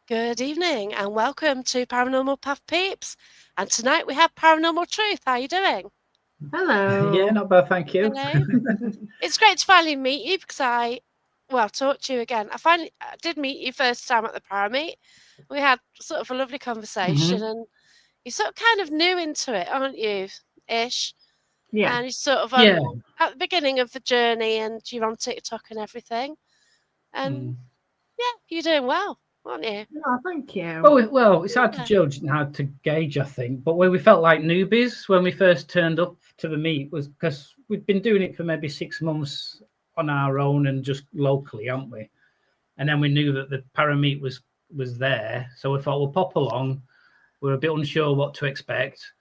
Good evening and welcome to Paranormal Puff Peeps. And tonight we have Paranormal Truth. How are you doing? Hello. Yeah, not bad, thank you. Hello. It's great to finally meet you because talk to you again. I did meet you first time at the Parameet. We had sort of a lovely conversation and you're sort of kind of new into it, aren't you, Ish? Yeah. And you're sort of Yeah. at the beginning of the journey and you're on TikTok and everything. And yeah, you're doing well, aren't you? Oh, thank you. Well, it's hard to judge and hard to gauge, I think. But where we felt like newbies when we first turned up to the meet was because we'd been doing it for maybe 6 months on our own and just locally, haven't we? And then we knew that the Parameet was there, so we thought we'll pop along. We're a bit unsure what to expect.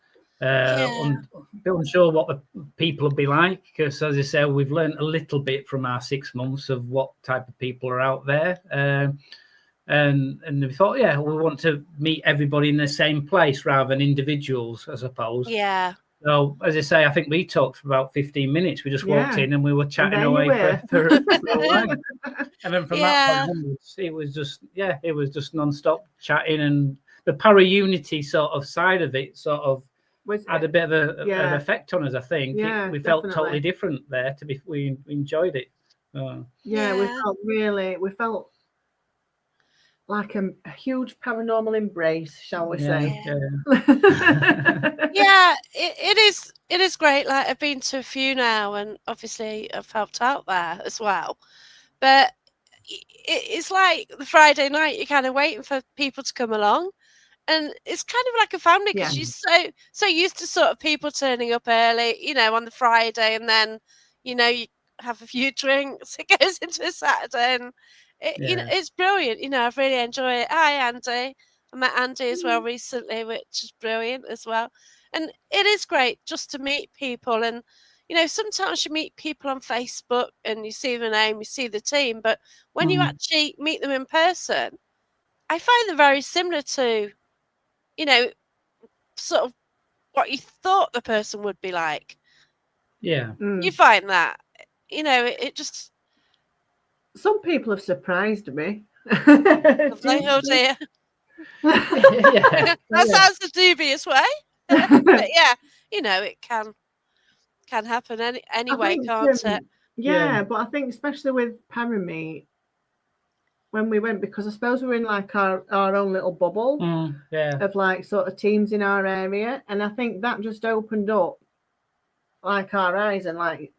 A bit unsure what the people will be like because, as I said, we've learned a little bit from our 6 months of what type of people are out there. And we thought, yeah, we want to meet everybody in the same place rather than individuals, I suppose. Yeah. So, as I say, I think we talked for about 15 minutes. We just walked in and we were chatting away for a while. And then from that point onwards, it was just non-stop chatting. And the para-unity sort of side of it sort of had a bit of an effect on us, I think. We felt totally different there. We enjoyed it. We felt like a huge paranormal embrace, shall we say? Yeah, it is great. Like I've been to a few now, and obviously I've helped out there as well. But it's like the Friday night. You're kind of waiting for people to come along, and it's kind of like a family because you're so used to sort of people turning up early, on the Friday, and then you have a few drinks. It goes into a Saturday, and it's brilliant. I've really enjoyed it. Hi, Andy. I met Andy as well recently, which is brilliant as well. And it is great just to meet people. And, sometimes you meet people on Facebook and you see the name, you see the team. But when you actually meet them in person, I find them very similar to, sort of what you thought the person would be like. Yeah. You find that, it just... Some people have surprised me. Oh dear. That sounds a dubious way. But yeah, it can happen anyway, can't it? Yeah, but I think especially with Parameet, when we went, because I suppose we were in like our own little bubble of like sort of teams in our area, and I think that just opened up like our eyes, and like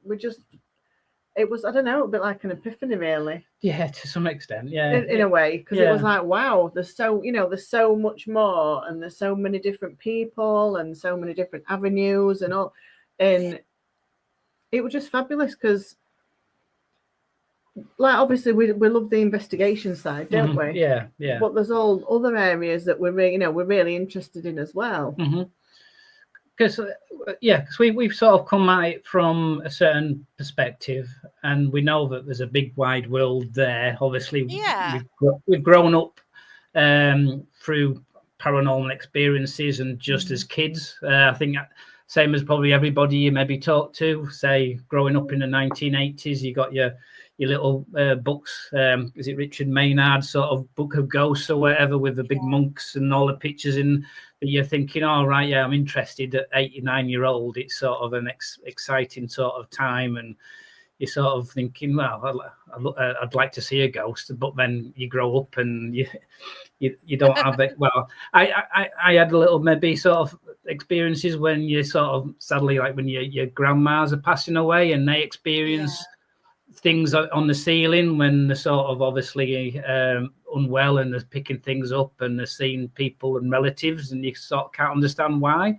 it was, I don't know, a bit like an epiphany, really. Yeah, to some extent, in a way, because it was like, wow, there's so much more, and there's so many different people, and so many different avenues, and all, and it was just fabulous because, like, obviously we love the investigation side, don't we? Yeah. But there's all other areas that we're really interested in as well. Because we've sort of come at it from a certain perspective, and we know that there's a big wide world there. Obviously, we've grown up through paranormal experiences, and just as kids, I think same as probably everybody you maybe talk to, say growing up in the 1980s, you got your little books. Is it Richard Maynard's sort of Book of Ghosts or whatever, with the big monks and all the pictures in? You're thinking, all right, I'm interested. At 89-year-old, it's sort of an exciting sort of time, and you're sort of thinking, well, I'd like to see a ghost. But then you grow up and you don't have it. Well, I had a little maybe sort of experiences when you sort of sadly, like when your grandmas are passing away and they experience things on the ceiling when they're sort of obviously unwell, and they're picking things up and they're seeing people and relatives, and you sort of can't understand why.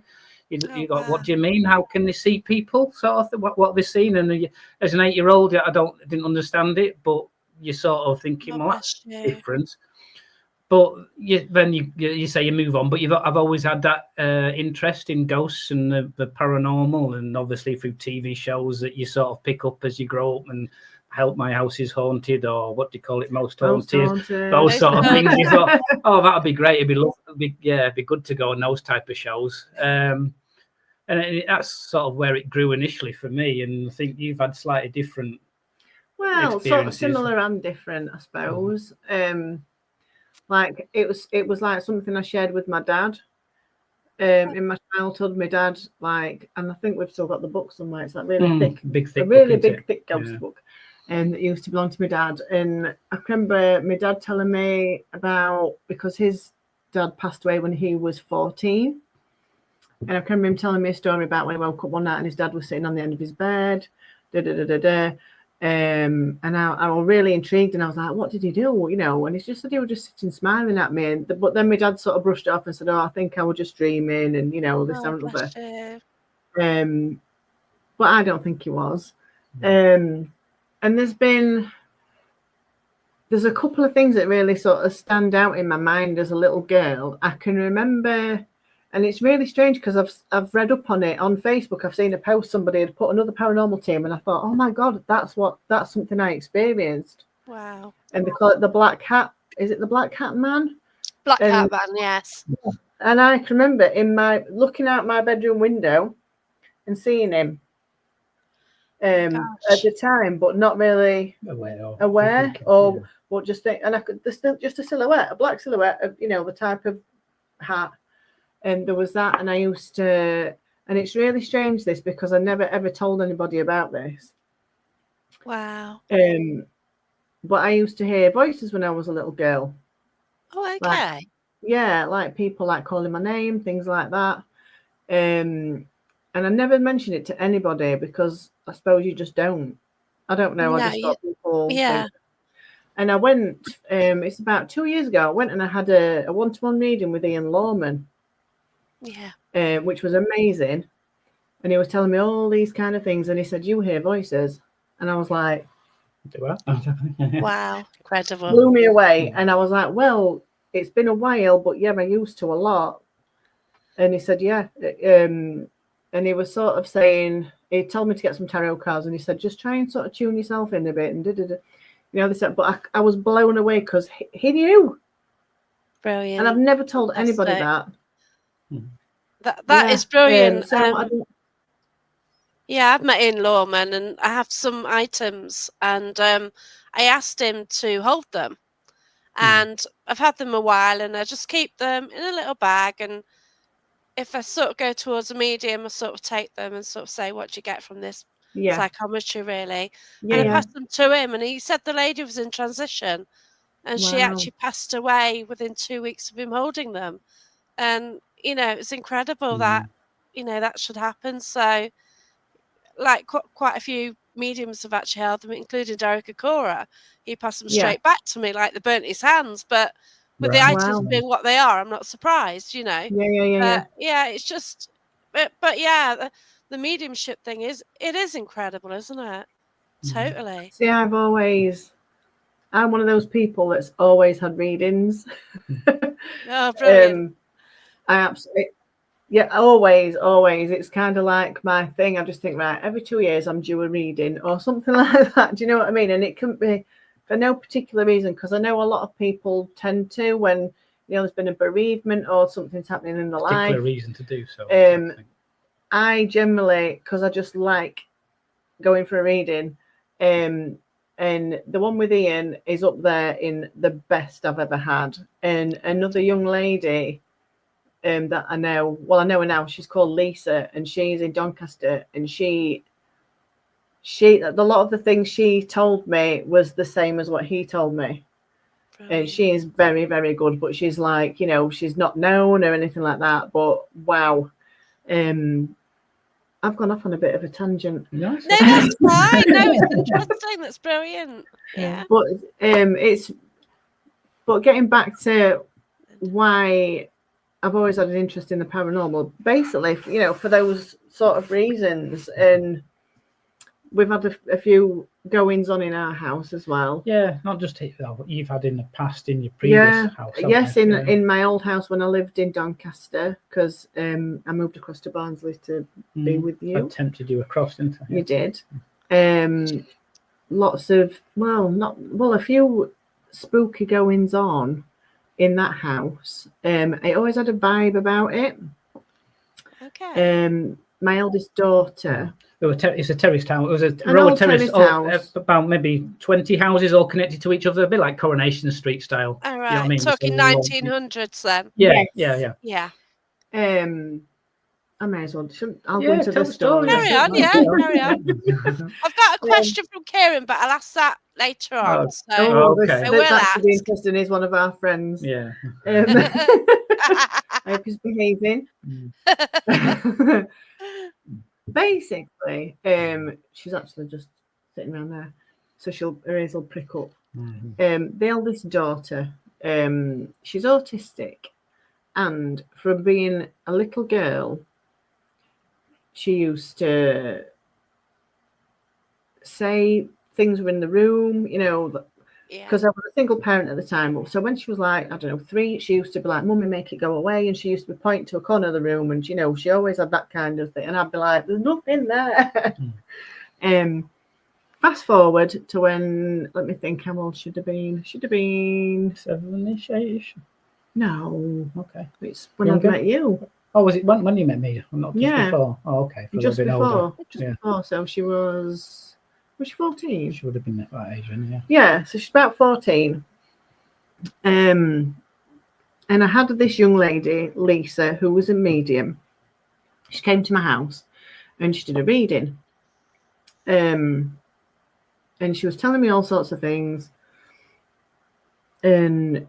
You got, what do you mean? How can they see people? Sort of what they've seen, and as an 8-year-old, I didn't understand it, but you're sort of thinking, well, that's different. But then you say you move on, but I've always had that interest in ghosts and the paranormal, and obviously through TV shows that you sort of pick up as you grow up, and Help My House is Haunted, or what do you call it, Most Haunted, those sort of things. You thought, oh, that'd be great. It'd be good to go on those type of shows. And that's sort of where it grew initially for me, and I think you've had slightly different. Well, sort of similar and different, I suppose. Like it was like something I shared with my dad. In my childhood, my dad, like, and I think we've still got the book somewhere. It's like really thick, a really big, thick ghost book, and it used to belong to my dad. And I remember my dad telling me about, because his dad passed away when he was 14, and I remember him telling me a story about when he woke up one night and his dad was sitting on the end of his bed, and I was really intrigued, and I was like, what did he do? You know, and he just said he was just sitting smiling at me. But then my dad sort of brushed it off and said, oh, I think I was just dreaming, and you know, this and other. But I don't think he was. And there's a couple of things that really sort of stand out in my mind as a little girl. I can remember. And it's really strange because I've read up on it on Facebook. I've seen a post, somebody had put another paranormal team, and I thought, oh my God, that's something I experienced. Wow. And they call it the Black Hat. Is it the Black Hat Man? Black Hat Man, yes. And I can remember looking out my bedroom window and seeing him at the time, but not really aware or what, just think, and I could just a silhouette, a black silhouette of, you know, the type of hat. And there was that, and I used to, and it's really strange this, because I never ever told anybody about this. Wow. But I used to hear voices when I was a little girl. Oh, okay. Like people like calling my name, things like that. And I never mentioned it to anybody because I suppose you just don't. I don't know. I just thought people. Yeah. Think. And I went. It's about 2 years ago. I went and I had a one-to-one reading with Ian Lawman. Yeah. Which was amazing. And he was telling me all these kind of things, and he said, you hear voices. And I was like, wow, incredible. Blew me away. And I was like, well, it's been a while, but yeah, I used to a lot. And he said, yeah. And he was sort of saying, he told me to get some tarot cards, and he said, just try and sort of tune yourself in a bit, and you know, they said, but I was blown away because he knew. Brilliant. And I've never told anybody that. That is brilliant. Yeah, I've met Ian Lawman, and I have some items, and I asked him to hold them, and I've had them a while, and I just keep them in a little bag, and if I sort of go towards a medium, I sort of take them and sort of say, what do you get from this psychometry, really? And I passed them to him, and he said the lady was in transition, and she actually passed away within 2 weeks of him holding them. And, you know, it's incredible that, you know, that should happen. So, like, quite a few mediums have actually held them, including Derek Akora. He passed them straight back to me, like they burnt his hands. But with the items being what they are, I'm not surprised, you know. Yeah, it's just, but yeah, the mediumship thing is incredible, isn't it? Totally. See, I'm one of those people that's always had readings. Oh, brilliant. I absolutely, always. It's kind of like my thing. I just think, right, every 2 years I'm due a reading or something like that. Do you know what I mean? And it can be for no particular reason, because I know a lot of people tend to, when, you know, there's been a bereavement or something's happening in their life. Particular reason to do so. I generally, because I just like going for a reading, and the one with Ian is up there in the best I've ever had. And another young lady that I know her now, she's called Lisa, and she's in Doncaster, and she a lot of the things she told me was the same as what he told me. Brilliant. And she is very, very good, but she's like, you know, she's not known or anything like that, but wow. I've gone off on a bit of a tangent. No, that's fine. No, it's interesting. That's brilliant. Yeah. But getting back to why I've always had an interest in the paranormal, basically, you know, for those sort of reasons. And we've had a few goings on in our house as well. Yeah, not just what you've had in the past in your previous house. Yes, in my old house when I lived in Doncaster, because I moved across to Barnsley to be with you. I tempted you across, didn't I? You did. Lots of, a few spooky goings on in that house. I always had a vibe about it. Okay. My eldest daughter, It's a terraced house. It was a An row of old terrace, house. about maybe 20 houses all connected to each other, a bit like Coronation Street style. All right, You know what I mean? talking 1900s then. Yeah, Yes. Yeah. I may as well. I'll go into tell the story. Carry on, carry on. I've got a question from Kieran, but I'll ask that later on. Okay. I will That ask. should be interesting. He's one of our friends. Yeah. I hope he's behaving. Basically, she's actually just sitting around there, so her ears will prick up. The eldest daughter, she's autistic, and from being a little girl, she used to say things were in the room, because I was a single parent at the time. So when she was like, I don't know, 3, she used to be like, "Mummy, make it go away," and she used to point to a corner of the room, and she always had that kind of thing, and I'd be like, "There's nothing there." Fast forward to when, let me think, how old should have been 7-ish, 8-ish. No, okay, it's when I met you. Oh, was it when you met me? Not just before. Oh, okay, just before. So she was she 14? She would have been that age, yeah. Yeah, so she's about 14. And I had this young lady, Lisa, who was a medium. She came to my house and she did a reading. And she was telling me all sorts of things. And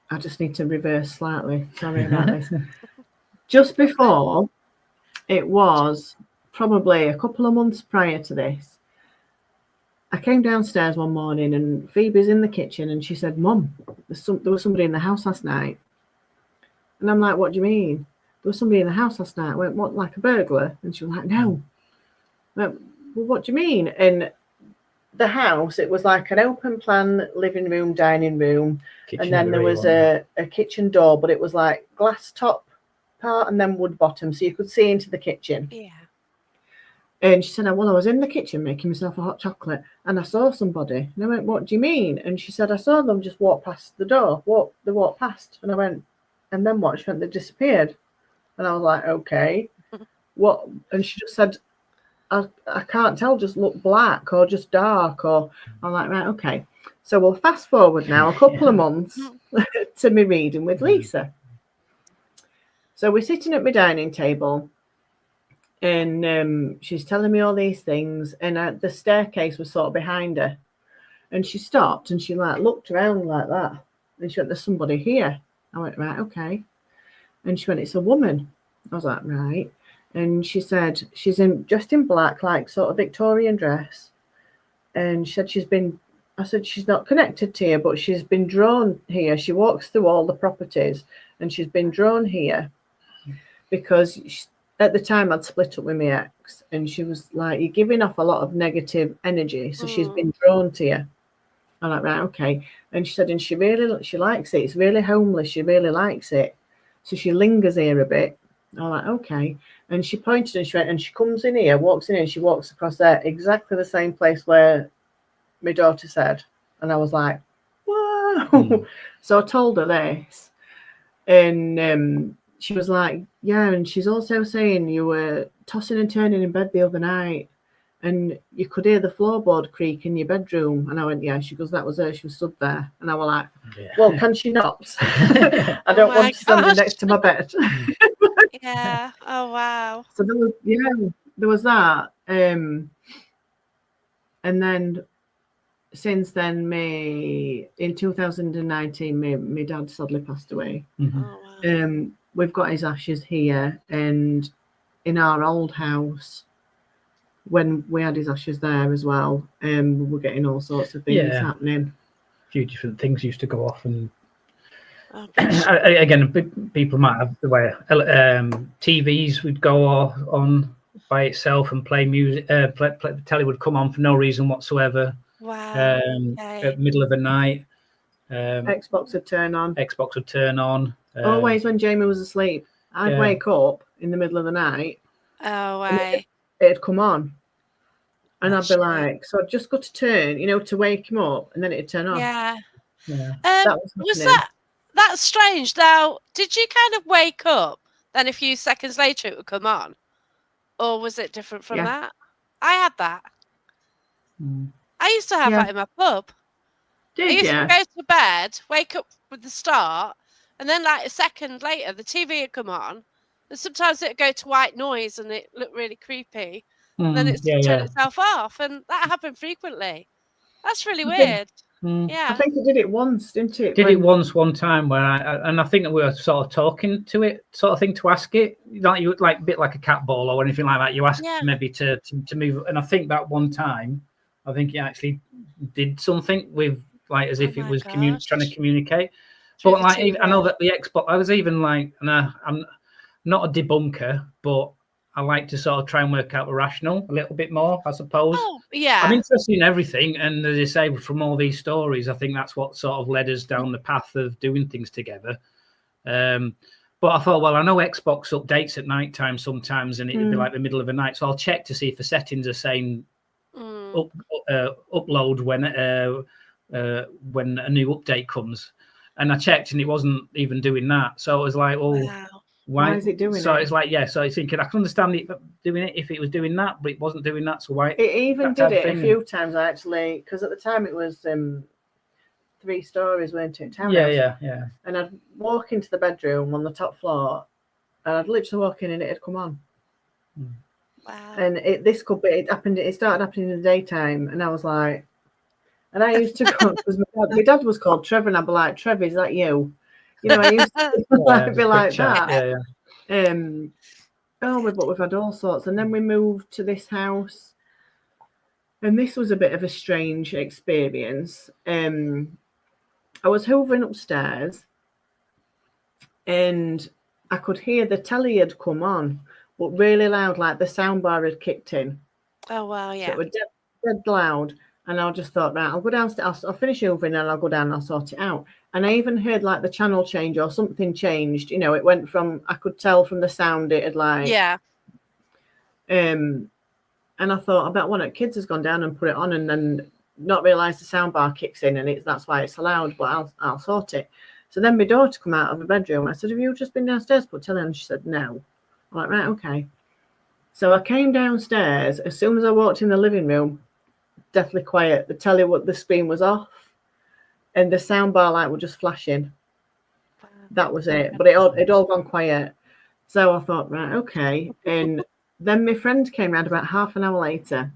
I just need to reverse slightly. Sorry about this. Just before, it was probably a couple of months prior to this, I came downstairs one morning and Phoebe's in the kitchen and she said, "Mum, there was somebody in the house last night." And I'm like, "What do you mean?" "There was somebody in the house last night." I went, "What, like a burglar?" And she was like, "No." I went, "Well, what do you mean?" And the house, it was like an open plan living room, dining room, and then there was a kitchen door, but it was like glass top part and then wood bottom, so you could see into the kitchen. Yeah. And she said, "Well, I was in the kitchen making myself a hot chocolate and I saw somebody." And I went, "What do you mean?" And she said, "I saw them just walk past the door. They walked past." And I went, "And then what?" She went, "They disappeared." And I was like, "Okay." What? And she just said, I can't tell, just look black or just dark, or I'm like, "Right, okay." So we'll fast forward now a couple of months to me reading with Lisa. So we're sitting at my dining table and she's telling me all these things, and the staircase was sort of behind her, and she stopped and she like looked around like that, and she went, "There's somebody here." I went, "Right, okay." And she went, "It's a woman." I was like, "Right." And she said she's dressed in black, like sort of Victorian dress. And she said I said, "She's not connected to you, but she's been drawn here. She walks through all the properties and she's been drawn here because at the time I'd split up with my ex, and she was like, 'You're giving off a lot of negative energy, so she's been drawn to you.'" I'm like, "Right, okay." And she said, "And she likes it. It's really homely. She really likes it. So she lingers here a bit." I'm like, "Okay." And she pointed and she went, and she comes in here, walks in, and she walks across there, exactly the same place where my daughter said. And I was like, "Whoa." So I told her this, and she was like, "Yeah." And she's also saying you were tossing and turning in bed the other night and you could hear the floorboard creak in your bedroom. And I went, "Yeah." She goes, "That was her. She was stood there." And I was like, "Well, can she not?" I don't want to stand next to my bed. Yeah. Oh, wow. So there was that. And then since then, in 2019, my dad sadly passed away. Oh, wow. We've got his ashes here, and in our old house, when we had his ashes there as well, we were getting all sorts of things happening. A few different things used to go off, and again, people might have the way TVs would go on by itself and play music. The telly would come on for no reason whatsoever. Wow. At the middle of the night. Xbox would turn on. Always when Jamie was asleep, I'd wake up in the middle of the night. Oh, wow. It'd come on. And I'd be like, so I'd just go to turn, to wake him up, and then it'd turn off. Yeah. Was that's strange. Now, did you kind of wake up, then a few seconds later it would come on? Or was it different from that? I had that. I used to have that in my pub. I used to go to bed, wake up with the start, and then like a second later, the TV would come on. And sometimes it'd go to white noise and it looked really creepy. And then it'd turn itself off. And that happened frequently. That's really weird. Yeah. I think it did it once, didn't it? Did it once one time where I think that we were sort of talking to it, sort of thing, to ask it, like you like a bit like a cat ball or anything like that. You asked maybe to move, and I think that one time, I think it actually did something with like as if it was trying to communicate. But like I know that the Xbox, I was even like, and I'm not a debunker, but I like to sort of try and work out the rational a little bit more, I suppose. Oh, yeah. I'm interested in everything. And as I say, from all these stories, I think that's what sort of led us down the path of doing things together. But I thought, well, I know Xbox updates at night time sometimes, and it'd be like the middle of the night. So I'll check to see if the settings are saying upload when a new update comes. And I checked and it wasn't even doing that. So I was like, oh, wow. Why is it doing it? So it's like, so it's thinking I can understand it doing it if it was doing that, but it wasn't doing that. So why? It even did it a few times actually, because at the time it was 3 stories, weren't it? Yeah. And I'd walk into the bedroom on the top floor, and I'd literally walk in and it'd come on. Wow. And it started happening in the daytime, and I was like, and I used to go because my dad was called Trevor, and I'd be like, Trevor, is that you? You know, I used to be like that. But we've had all sorts. And then we moved to this house. And this was a bit of a strange experience. I was hoovering upstairs. And I could hear the telly had come on. But really loud, like the soundbar had kicked in. Oh, wow, yeah. So it was dead loud. And I just thought, right, I'll go downstairs, I'll finish hoovering and I'll go down and I'll sort it out. And I even heard like the channel change or something changed. You know, it went from, I could tell from the sound it had like. Yeah. And I thought, I bet one of the kids has gone down and put it on and then not realised the sound bar kicks in and that's why it's so loud, but I'll sort it. So then my daughter come out of the bedroom. I said, have you just been downstairs put telly on? And she said, no. I'm like, right, okay. So I came downstairs. As soon as I walked in the living room, deathly quiet. The screen was off, and the soundbar light was just flashing. That was it. But it all gone quiet. So I thought, right, okay. And then my friend came round about half an hour later,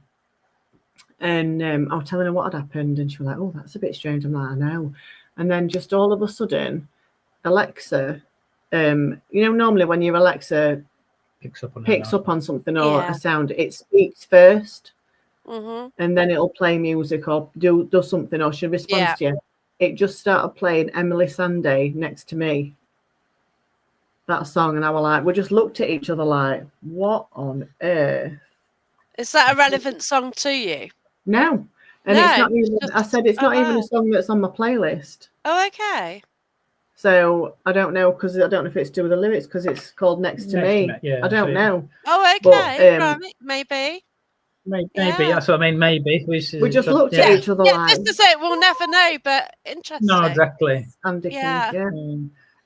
and I was telling her what had happened, and she was like, "Oh, that's a bit strange." I'm like, "I know." And then just all of a sudden, Alexa, normally when your Alexa picks up on something or a sound, it speaks first. And then it'll play music or do something or she responds to you. It just started playing Emily Sandé Next to Me. That song, and I was like, we just looked at each other like, what on earth? Is that a relevant song to you? No. And it's not even, I said it's not even a song that's on my playlist. Oh, okay. So I don't know, because I don't know if it's to do with the lyrics, because it's called Next to Me. I don't know. Oh, okay. Maybe. Maybe that's what I mean. Maybe we just looked at each other like. This is it. We'll never know, but interesting. No, exactly. And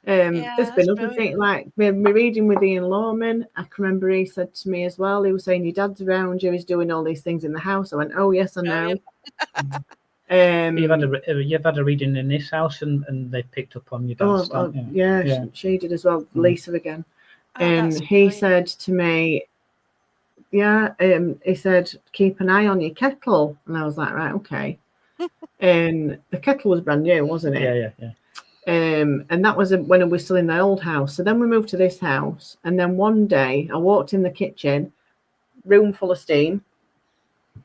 there's been other things like me reading with Ian Lawman. I can remember he said to me as well. He was saying your dad's around you. He's doing all these things in the house. I went, oh yes, I know. You've had a reading in this house, and they picked up on your dad's. She did as well. Lisa again. He said to me. He said, keep an eye on your kettle. And I was like, right, okay. And the kettle was brand new, wasn't it? Yeah. And that was when we were still in the old house. So then we moved to this house. And then one day I walked in the kitchen, room full of steam.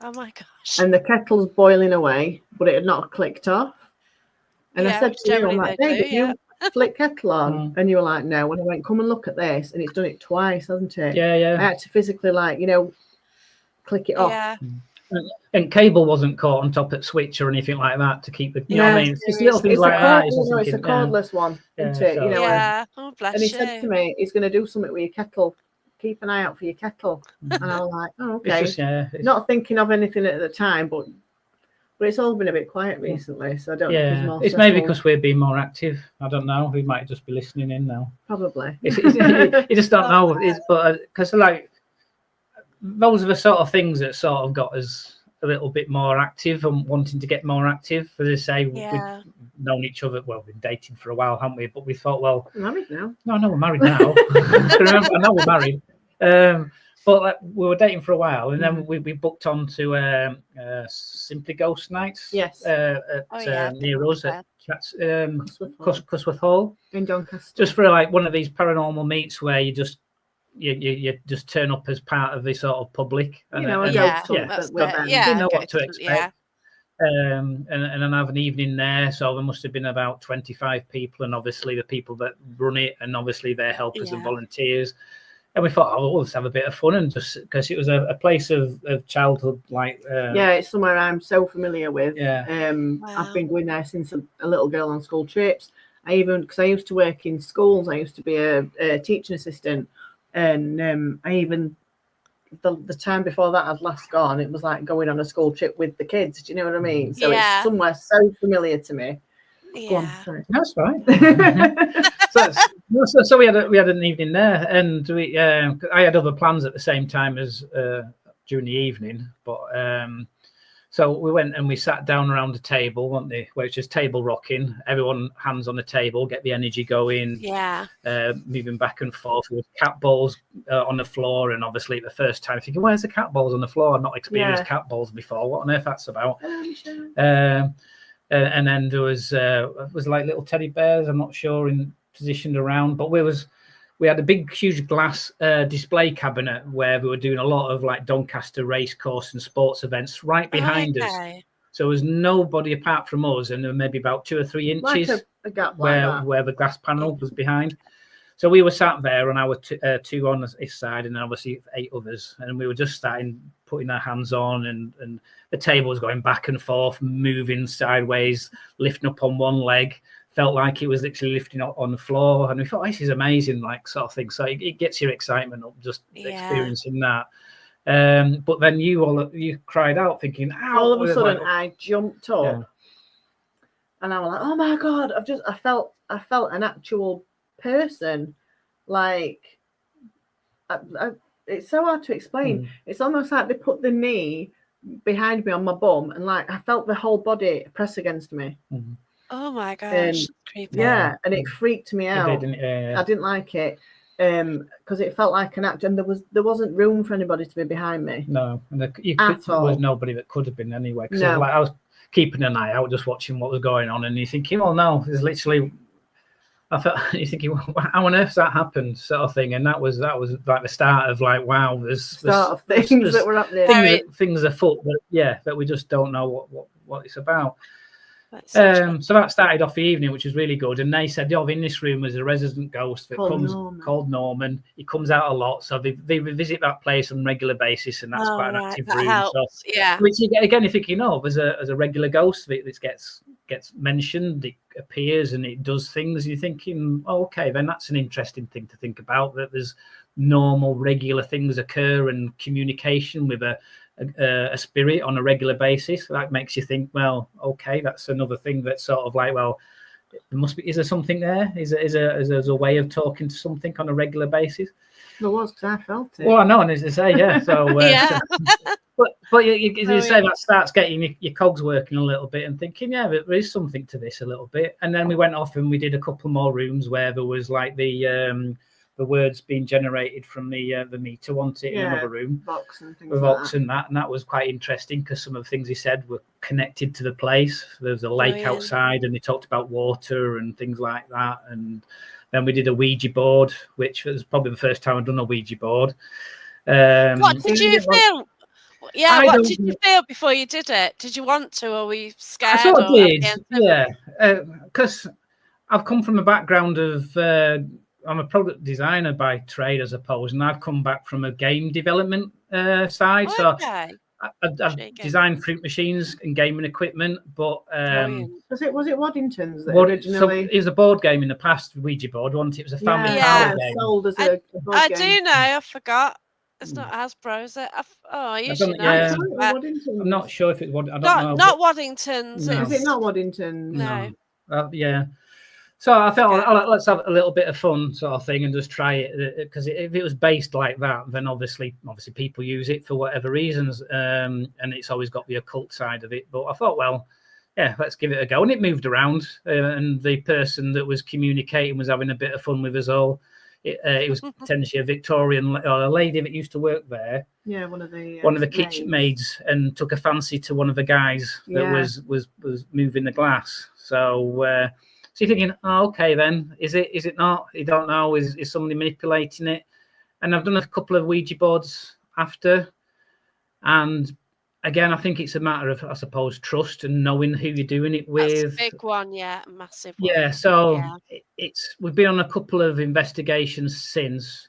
Oh my gosh. And the kettle's boiling away, but it had not clicked off. And I said to you, I'm like, hey, did you flick kettle on? And you were like, no. And I went, come and look at this. And it's done it twice, hasn't it? Yeah. I had to physically, click it off. Yeah. And cable wasn't caught on top of switch or anything like that to keep the, you know what I mean? It's little things like that. It's a cordless one, isn't it? So. Oh, bless you. And he said to me, he's going to do something with your kettle. Keep an eye out for your kettle. And I was like, oh, okay. Not thinking of anything at the time, but it's all been a bit quiet recently, so I don't know if there's more. It's maybe because we're being more active. I don't know. We might just be listening in now. Probably. You just don't know. But because those are the sort of things that sort of got us a little bit more active and wanting to get more active. As I say, we've known each other. Well, we've been dating for a while, haven't we? But we thought, well, we're married now. No, we're married now. I know we're married. But we were dating for a while, and then we booked on to Simply Ghost Nights. Yes. Near us at Cusworth Hall in Doncaster. Just for like one of these paranormal meets where you just turn up as part of the sort of public. And, you know what to expect. Yeah. And then have an evening there. So there must have been about 25 people, and obviously the people that run it, and obviously their helpers and volunteers. And we thought, oh, let's have a bit of fun, and just because it was a place of childhood, like it's somewhere I'm so familiar with. Wow. I've been going there since a little girl on school trips. Because I used to work in schools, I used to be a teaching assistant, and the time before that I'd last gone, it was like going on a school trip with the kids. Do you know what I mean? So it's somewhere so familiar to me. Go on, sorry. That's right. So we had an evening there, and I had other plans at the same time as during the evening, but so we went and we sat down around the table, weren't they? Where it's just table rocking, everyone hands on the table, get the energy going, moving back and forth with cat balls on the floor, and obviously the first time thinking, where's the cat balls on the floor? I've not experienced cat balls before. What on earth that's about? And then there was like little teddy bears. I'm not sure positioned around, but we had a big, huge glass display cabinet where we were doing a lot of like Doncaster racecourse and sports events right behind us. So there was nobody apart from us, and there were maybe about 2 or 3 inches like a gap where the glass panel was behind. So we were sat there, and I was 2 on this side, and then obviously 8 others, and we were just starting putting our hands on, and the table was going back and forth, moving sideways, lifting up on one leg. Felt like it was literally lifting up on the floor, and we thought, this is amazing, like sort of thing. So it gets your excitement up just experiencing that. But then you cried out, thinking, ow! All of a sudden, I jumped up, and I was like, oh my god! I felt an actual person, like it's so hard to explain. It's almost like they put the knee behind me on my bum, and like I felt the whole body press against me. Oh my gosh, creepy. And it freaked me out. I didn't like it because it felt like an act, and there wasn't room for anybody to be behind me. No, and there was nobody that could have been anyway. Because I was keeping an eye out, just watching what was going on, and you're thinking, oh no, there's literally. You're thinking, well, how on earth that happened, sort of thing, and that was like the start of like, wow, there's things that were happening. Things afoot, that we just don't know what it's about. So that started off the evening, which was really good. And they said, in this room was a resident ghost that called Norman. He comes out a lot, so they visit that place on a regular basis, and that's quite an active room. Helps. So, which again, you're thinking, there's a regular ghost that gets mentioned, it appears and it does things. You're thinking, okay, then that's an interesting thing to think about. That there's normal, regular things occur and communication with a spirit on a regular basis. That makes you think, well, okay, that's another thing that's sort of like, well, there must be. Is there something there? Is there a way of talking to something on a regular basis? There was, because I felt it. Well, I know, and as I say, so but you say that starts getting your cogs working a little bit and thinking, there is something to this a little bit. And then we went off and we did a couple more rooms where there was like the words being generated from the meter, wasn't it, in another room, box and things and that was quite interesting, because some of the things he said were connected to the place. There was a lake outside, and they talked about water and things like that. And then we did a Ouija board, which was probably the first time I'd done a Ouija board. What did you feel? What did you feel before you did it? Did you want to, or were you scared? I sort of did, because I've come from a background of I'm a product designer by trade, I suppose, and I've come back from a game development side. So I've designed fruit machines and gaming equipment, but was it Waddington's that originally? So it was a board game in the past, Ouija board, wasn't it? It was a family power game. Sold as a board I game. do know. I forgot. It's not Hasbro, is it? You should know. I'm not sure if it's I don't know. Not Waddington's. No. Is it not Waddington's? No. So I thought, let's have a little bit of fun sort of thing and just try it, because if it was based like that, then obviously people use it for whatever reasons, and it's always got the occult side of it. But I thought, well, yeah, let's give it a go. And it moved around, and the person that was communicating was having a bit of fun with us all. It was potentially a Victorian a lady that used to work there. Yeah, one of the kitchen maids, and took a fancy to one of the guys that was moving the glass. So you're thinking, oh, okay, then is it not? You don't know. Is somebody manipulating it? And I've done a couple of Ouija boards after, and again, I think it's a matter of, I suppose, trust and knowing who you're doing it with. That's a big one, yeah, a massive one. Yeah, so we've been on a couple of investigations since,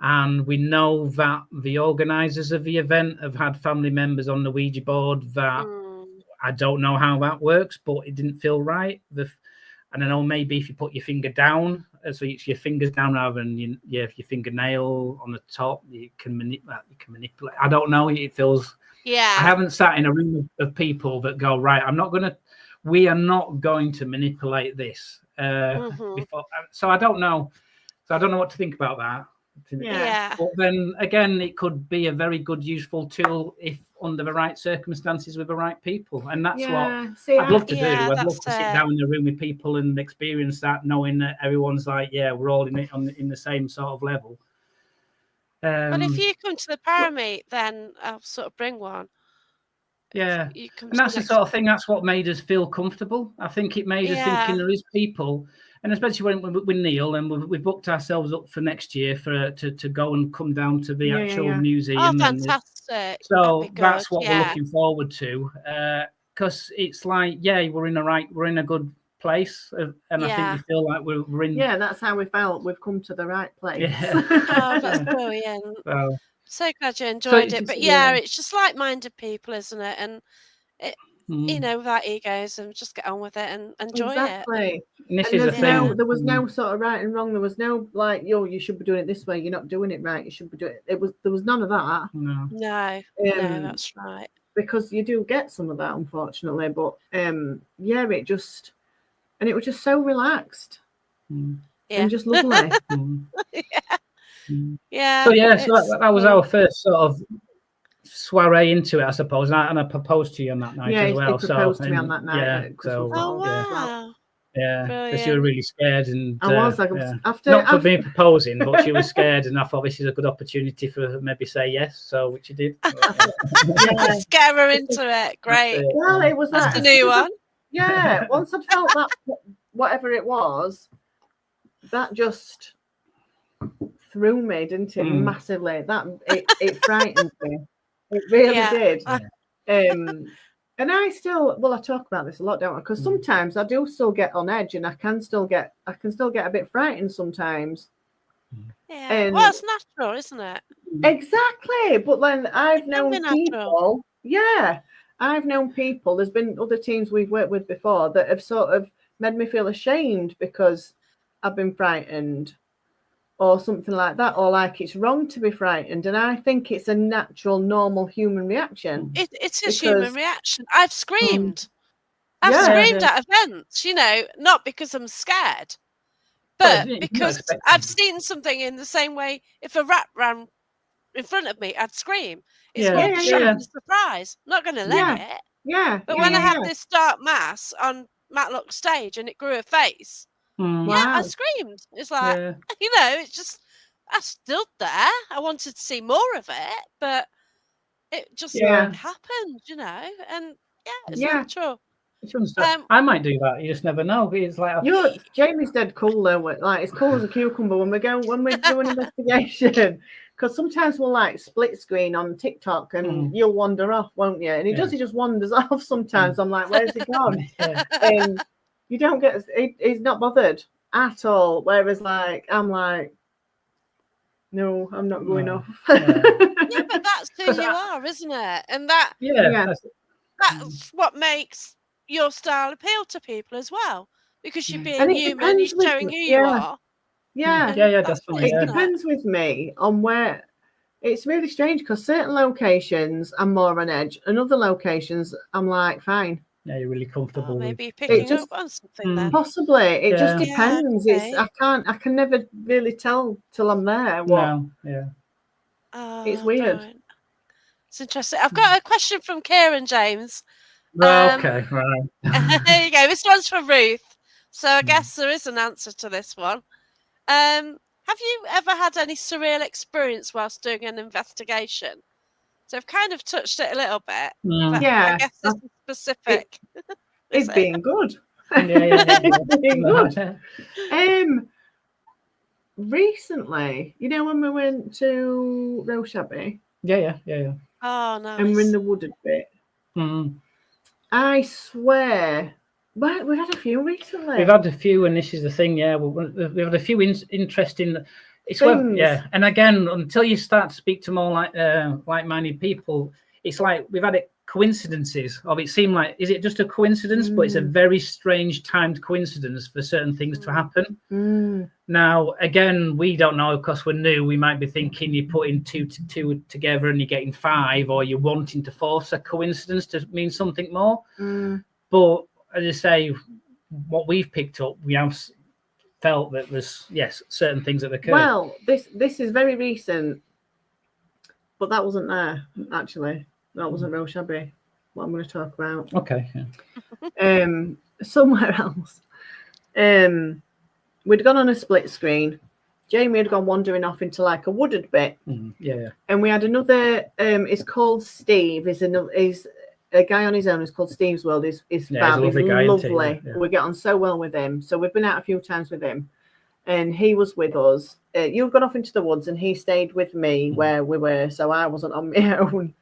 and we know that the organisers of the event have had family members on the Ouija board that I don't know how that works, but it didn't feel right. And I know maybe if you put your finger down, so it's your fingers down rather than your fingernail on the top, you can manipulate. I don't know. It feels. Yeah. I haven't sat in a room of people that go, right, we are not going to manipulate this before. So I don't know. So I don't know what to think about that. Yeah. But then again, it could be a very good, useful tool if under the right circumstances with the right people. And that's what I'd love to do. I'd love to sit down in a room with people and experience that, knowing that everyone's like, yeah, we're all in the same sort of level. But if you come to the Parameet, then I'll sort of bring one. Yeah, and that's the sort of thing. That's what made us feel comfortable. I think it made us thinking there is people, and especially when with Neil, and we booked ourselves up for next year to go and come down to the actual museum. Oh, fantastic! So that's what we're looking forward to, because it's like, we're in a good place, and I think we feel like we're in. Yeah, that's how we felt. We've come to the right place. Yeah. Oh, that's brilliant. So glad you enjoyed it. But it's just like-minded people, isn't it? And it, without egos, and just get on with it and enjoy it. And this is the thing. There was no sort of right and wrong. There was no like, you should be doing it this way. You're not doing it right. You should be doing it. There was none of that. No, that's right. Because you do get some of that, unfortunately. But it was just so relaxed and just lovely. Yeah. So that was our first sort of soiree into it, I suppose, and I proposed to you on that night as well. He proposed to me on that night. Wow. Yeah, because you were really scared, and I was not for me proposing, but she was scared, and I thought this is a good opportunity for her to maybe say yes. So which you did. Scare her into it. Great. Well, it was that's the new one. Yeah, once I'd felt that, whatever it was, that just threw me, didn't it? Massively. That it frightened me. It really did. And I still, I talk about this a lot, don't I? Because sometimes I do still get on edge, and I can still get a bit frightened sometimes. Yeah. Well, it's natural, isn't it? Exactly. But then I've known people. Yeah. I've known people, there's been other teams we've worked with before that have sort of made me feel ashamed because I've been frightened or something like that, or like it's wrong to be frightened. And I think it's a natural, normal human reaction. It's a human reaction. I've screamed. I've screamed at events, not because I'm scared, but because I've seen something in the same way. If a rat ran in front of me, I'd scream. It's more of a shock and surprise. I'm not going to let it. Yeah. But when I had this dark mass on Matlock's stage and it grew a face, I screamed. It's like, it's just, I stood there. I wanted to see more of it, but it just happened, and it's natural. I might do that. You just never know. It's like Jamie's dead cool though. Like it's cool as a cucumber when we do an investigation. Because sometimes we'll like split screen on TikTok and you'll wander off, won't you? And he just wanders off sometimes. I'm like, where's he gone? You don't get, he's not bothered at all. Whereas like, I'm like, no, I'm not going off. But that's who you are, isn't it? And that's what makes your style appeal to people as well. Because you're being human, you're showing who you are. Yeah, definitely. It depends with me on where. It's really strange because certain locations I'm more on edge, and other locations I'm like fine. Yeah, you're really comfortable. Maybe you're picking up on something then. Possibly. It just depends. I can never really tell till I'm there. No, it's weird. Right. It's interesting. I've got a question from Kieran James. Okay, right. There you go. This one's for Ruth. So I guess there is an answer to this one. Have you ever had any surreal experience whilst doing an investigation? So I've kind of touched it a little bit. But I guess this is specific. It's being good. It's being good. Recently, when we went to Roche Abbey. Yeah. Oh, nice. And we're in the wooded bit. I swear. Well, we've had a few recently. We've had a few, and this is the thing. Yeah, we've had a few interesting. It's and again, until you start to speak to more like-minded people, it's like we've had coincidences of it seemed like, is it just a coincidence? But it's a very strange timed coincidence for certain things to happen. Now, again, we don't know because we're new. We might be thinking you're putting two together and you're getting 5, or you're wanting to force a coincidence to mean something more. But as I say, what we've picked up, we have felt that there's certain things that occurred. Well, this is very recent, but that wasn't there actually. That wasn't Roche Abbey. What I'm going to talk about. Okay. Yeah. Somewhere else. We'd gone on a split screen. Jamie had gone wandering off into like a wooded bit. Yeah. And we had another. It's called Steve. Is a guy on his own. It's called Steve's World. Is fab. He's lovely. We get on so well with him. So we've been out a few times with him, and he was with us. You've gone off into the woods, and he stayed with me where we were. So I wasn't on my own.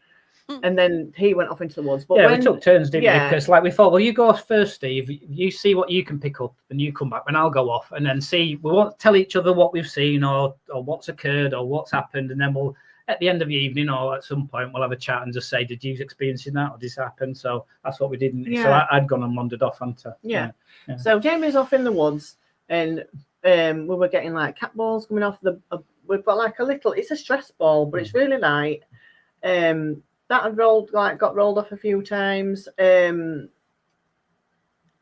And then he went off into the woods. But we took turns, didn't we? Because we thought, well, you go off first, Steve. You see what you can pick up, and you come back, and I'll go off, and then see. We won't tell each other what we've seen, or what's occurred, or what's happened, and then we'll, at the end of the evening, or at some point, we'll have a chat and just say, did you experience that, or did this happen? So that's what we did. So I'd gone and wandered off, hadn't I? Yeah. So Jamie's off in the woods, and we were getting like cat balls coming off we've got like a little. It's a stress ball, but it's really light. That had got rolled off a few times.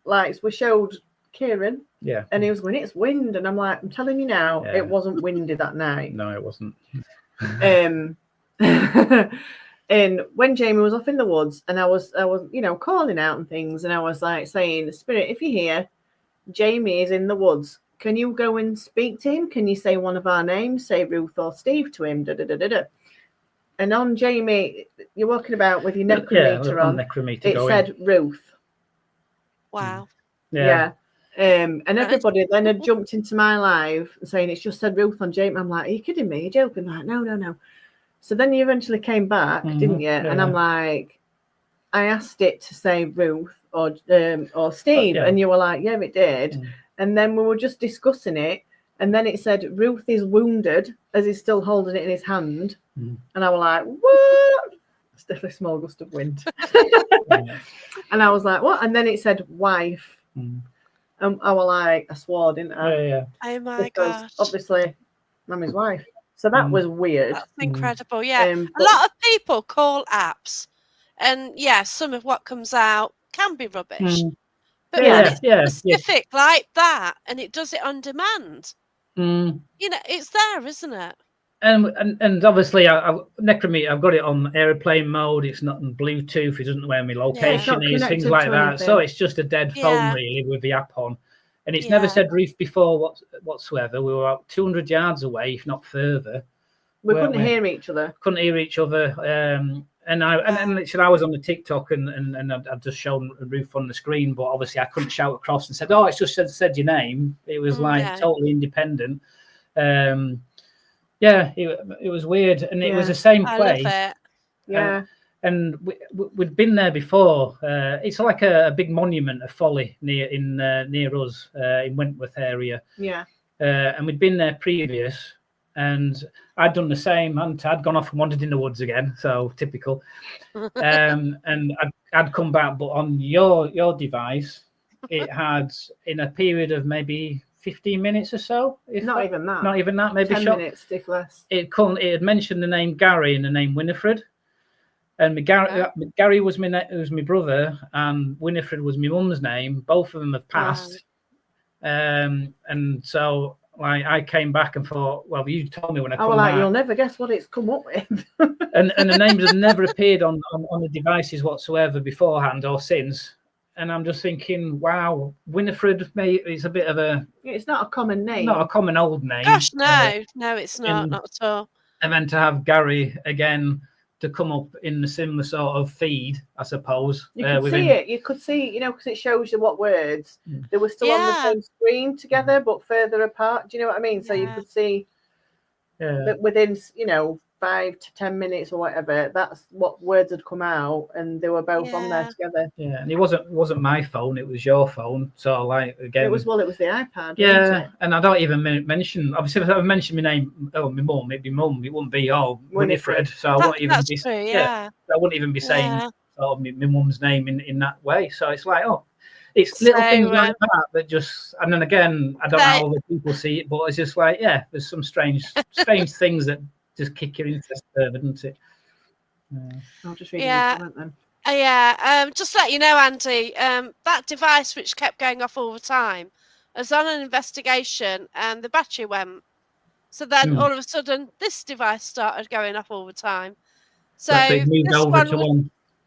Like we showed Kieran, and he was going, "It's wind," and I'm like, "I'm telling you now, it wasn't windy that night." No, it wasn't. And when Jamie was off in the woods, and I was, calling out and things, and I was like saying, "Spirit, if you're here, Jamie is in the woods. Can you go and speak to him? Can you say one of our names, say Ruth or Steve to him?" And on Jamie, you're walking about with your necrometer on. It said Ruth. Wow. Yeah. And everybody then had jumped into my live saying it's just said Ruth on Jamie. I'm like, are you kidding me? You're joking? Like, no. So then you eventually came back, didn't you? And I'm like, I asked it to say Ruth or Steve, and you were like, yeah, it did. And then we were just discussing it. And then it said, Ruth is wounded, as he's still holding it in his hand. And I was like, what? It's definitely a small gust of wind. And I was like, what? And then it said, wife. And I was like, I swore, didn't I? Yeah. Oh, my gosh. Obviously, Mummy's wife. So that was weird. That's incredible, yeah. A lot of people call apps. And, some of what comes out can be rubbish. But when it's specific like that, and it does it on demand, it's there, isn't it? And obviously, Necrometer, I've got it on airplane mode. It's not on Bluetooth. It doesn't know where my location is, things like that. Anything. So it's just a dead phone, really, with the app on. And it's never said Ruth before whatsoever. We were about 200 yards away, if not further. We couldn't hear each other. Couldn't hear each other. And I was on the TikTok and I'd just shown Ruth on the screen, but obviously I couldn't shout across and said, "Oh, it's just said your name." It was totally independent. It was weird, and it was the same place. I love it. Yeah. And we'd been there before. It's like a big monument of folly near us in Wentworth area. Yeah. And we'd been there previous. And I'd done the same, and I'd gone off and wandered in the woods again. So typical. And I'd come back, but on your device, it had in a period of maybe 15 minutes or so. Not even that. Maybe 10 minutes, if less. It had mentioned the name Gary and the name Winifred. And Gary was my brother, and Winifred was my mum's name. Both of them have passed. And so I came back and thought, well, you told me when I come back. You'll never guess what it's come up with. and the names have never appeared on the devices whatsoever beforehand or since. And I'm just thinking, wow, Winifred, mate, is a bit of a... It's not a common name. Not a common old name. Gosh, no, it's not at all. And then to have Gary again to come up in the similar sort of feed, I suppose. You could see it. You could see, because it shows you what words. They were still on the same screen together, but further apart. Do you know what I mean? So you could see that within, 5 to 10 minutes or whatever, that's what words had come out, and they were both on there together. Yeah, and it wasn't my phone; it was your phone. So again, it was the iPad. Yeah, and I don't even mention. Obviously, if I mention my name, my mum, it'd be mum. It wouldn't be Winifred. So I wouldn't even be. True, I wouldn't even be saying sort of my mum's name in that way. So it's like, it's little things like that just. And then again, I don't know how other people see it, but it's just like, there's some strange things that just kick your interest further, doesn't it? I'll just read the comment then. Just let you know, Andy, that device which kept going off all the time was on an investigation and the battery went. So then all of a sudden this device started going off all the time. So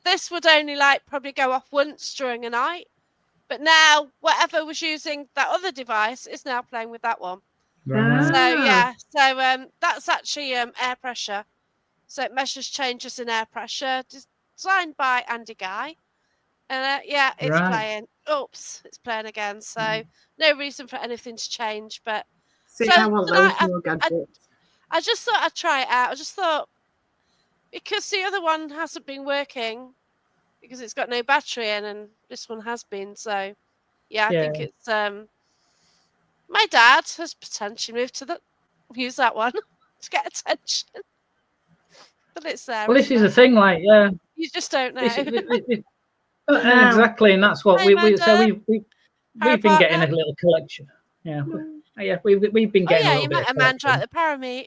this would only probably go off once during a night. But now whatever was using that other device is now playing with that one. Right. So that's actually air pressure. So it measures changes in air pressure, designed by Andy Guy. And it's playing. Oops, it's playing again. So no reason for anything to change. But I just thought I'd try it out. I just thought, because the other one hasn't been working because it's got no battery in, and this one has been. So I think it's my dad has potentially moved to use that one to get attention. But it's there. Well, this is the thing, you just don't know. Exactly, and that's what we've been getting a little collection. We've been getting. You met Amanda at the Parameet.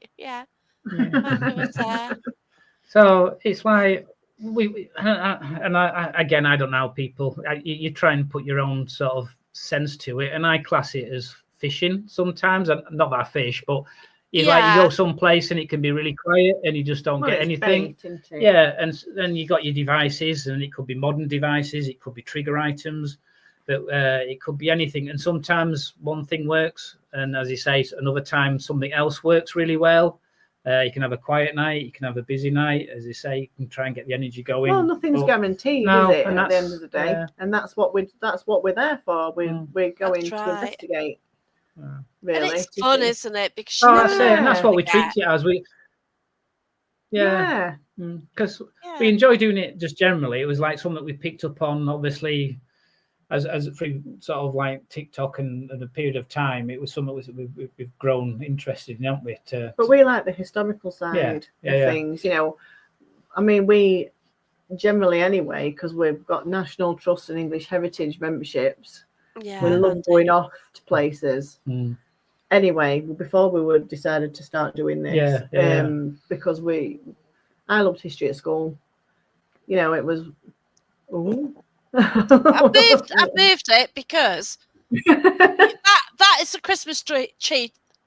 So it's like I don't know people. You try and put your own sort of sense to it, and I class it as fishing sometimes. Not that I fish, but you go someplace and it can be really quiet and you just don't get anything. And then you got your devices, and it could be modern devices, it could be trigger items, but it could be anything. And sometimes one thing works, and as you say, another time something else works really well. You can have a quiet night, you can have a busy night. As you say, you can try and get the energy going. Well, nothing's guaranteed, is it? At the end of the day, and that's what we're there for. We're going to investigate. Really, and it's fun, isn't it? Because and that's what we treat it as. Because we enjoy doing it just generally. It was like something we picked up on, obviously, as through sort of like TikTok and a period of time. It was something we've grown interested in, haven't we? But we like the historical side of things. I mean, we generally anyway, because we've got National Trust and English Heritage memberships. We love going off to places. Anyway, before we decided to start doing this, because I loved history at school. It was. I've moved it because that is the Christmas tree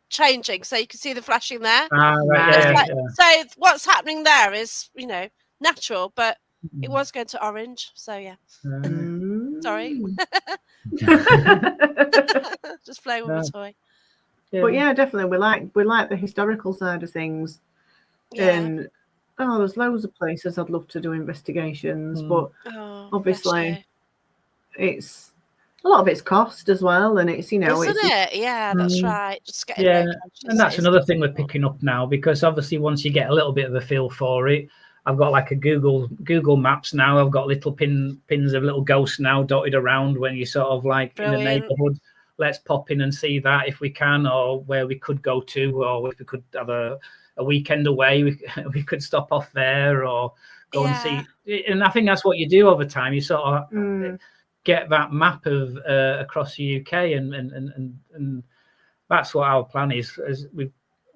changing, so you can see the flashing there. So what's happening there is, natural, but it was going to orange. So sorry. Just playing with my toy. But definitely we like the historical side of things. And there's loads of places I'd love to do investigations, but obviously it's a lot of it's cost as well, and it's isn't it? Yeah, that's right. Just getting and that's another thing we're picking up now, because obviously once you get a little bit of a feel for it, I've got like a Google Maps now. I've got little pins of little ghosts now dotted around when you sort of like in the neighbourhood. Let's pop in and see that if we can, or where we could go to, or if we could have a weekend away, we could stop off there or go and see. And I think that's what you do over time. You sort of get that map of across the UK, and that's what our plan is. As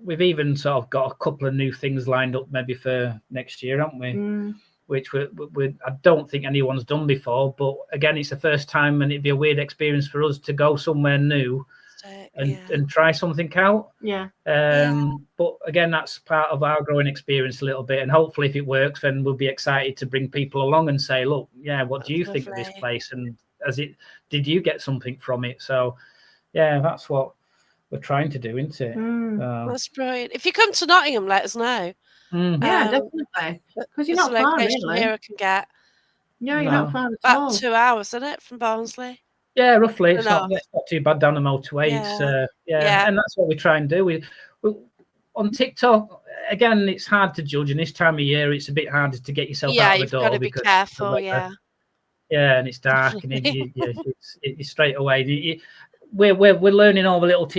we've even sort of got a couple of new things lined up maybe for next year, haven't we? which I don't think anyone's done before. But again, it's the first time, and it'd be a weird experience for us to go somewhere new and try something out. Yeah. But again, that's part of our growing experience a little bit. And hopefully, if it works, then we'll be excited to bring people along and say, look, what do you think of this place? And did you get something from it? So, that's what we're trying to do, isn't it? That's brilliant. If you come to Nottingham, let us know. Yeah, definitely. Because you're not far, really. Here I can get. Yeah, you're not far at all. About 2 hours, isn't it, from Barnsley? Yeah, roughly. It's not too bad down the motorway. Yeah. And that's what we try and do. We on TikTok, again, it's hard to judge. And this time of year, it's a bit harder to get yourself out of the door. Yeah, you've got to be careful, Yeah, and it's dark, and it's straight away. We're learning all the little.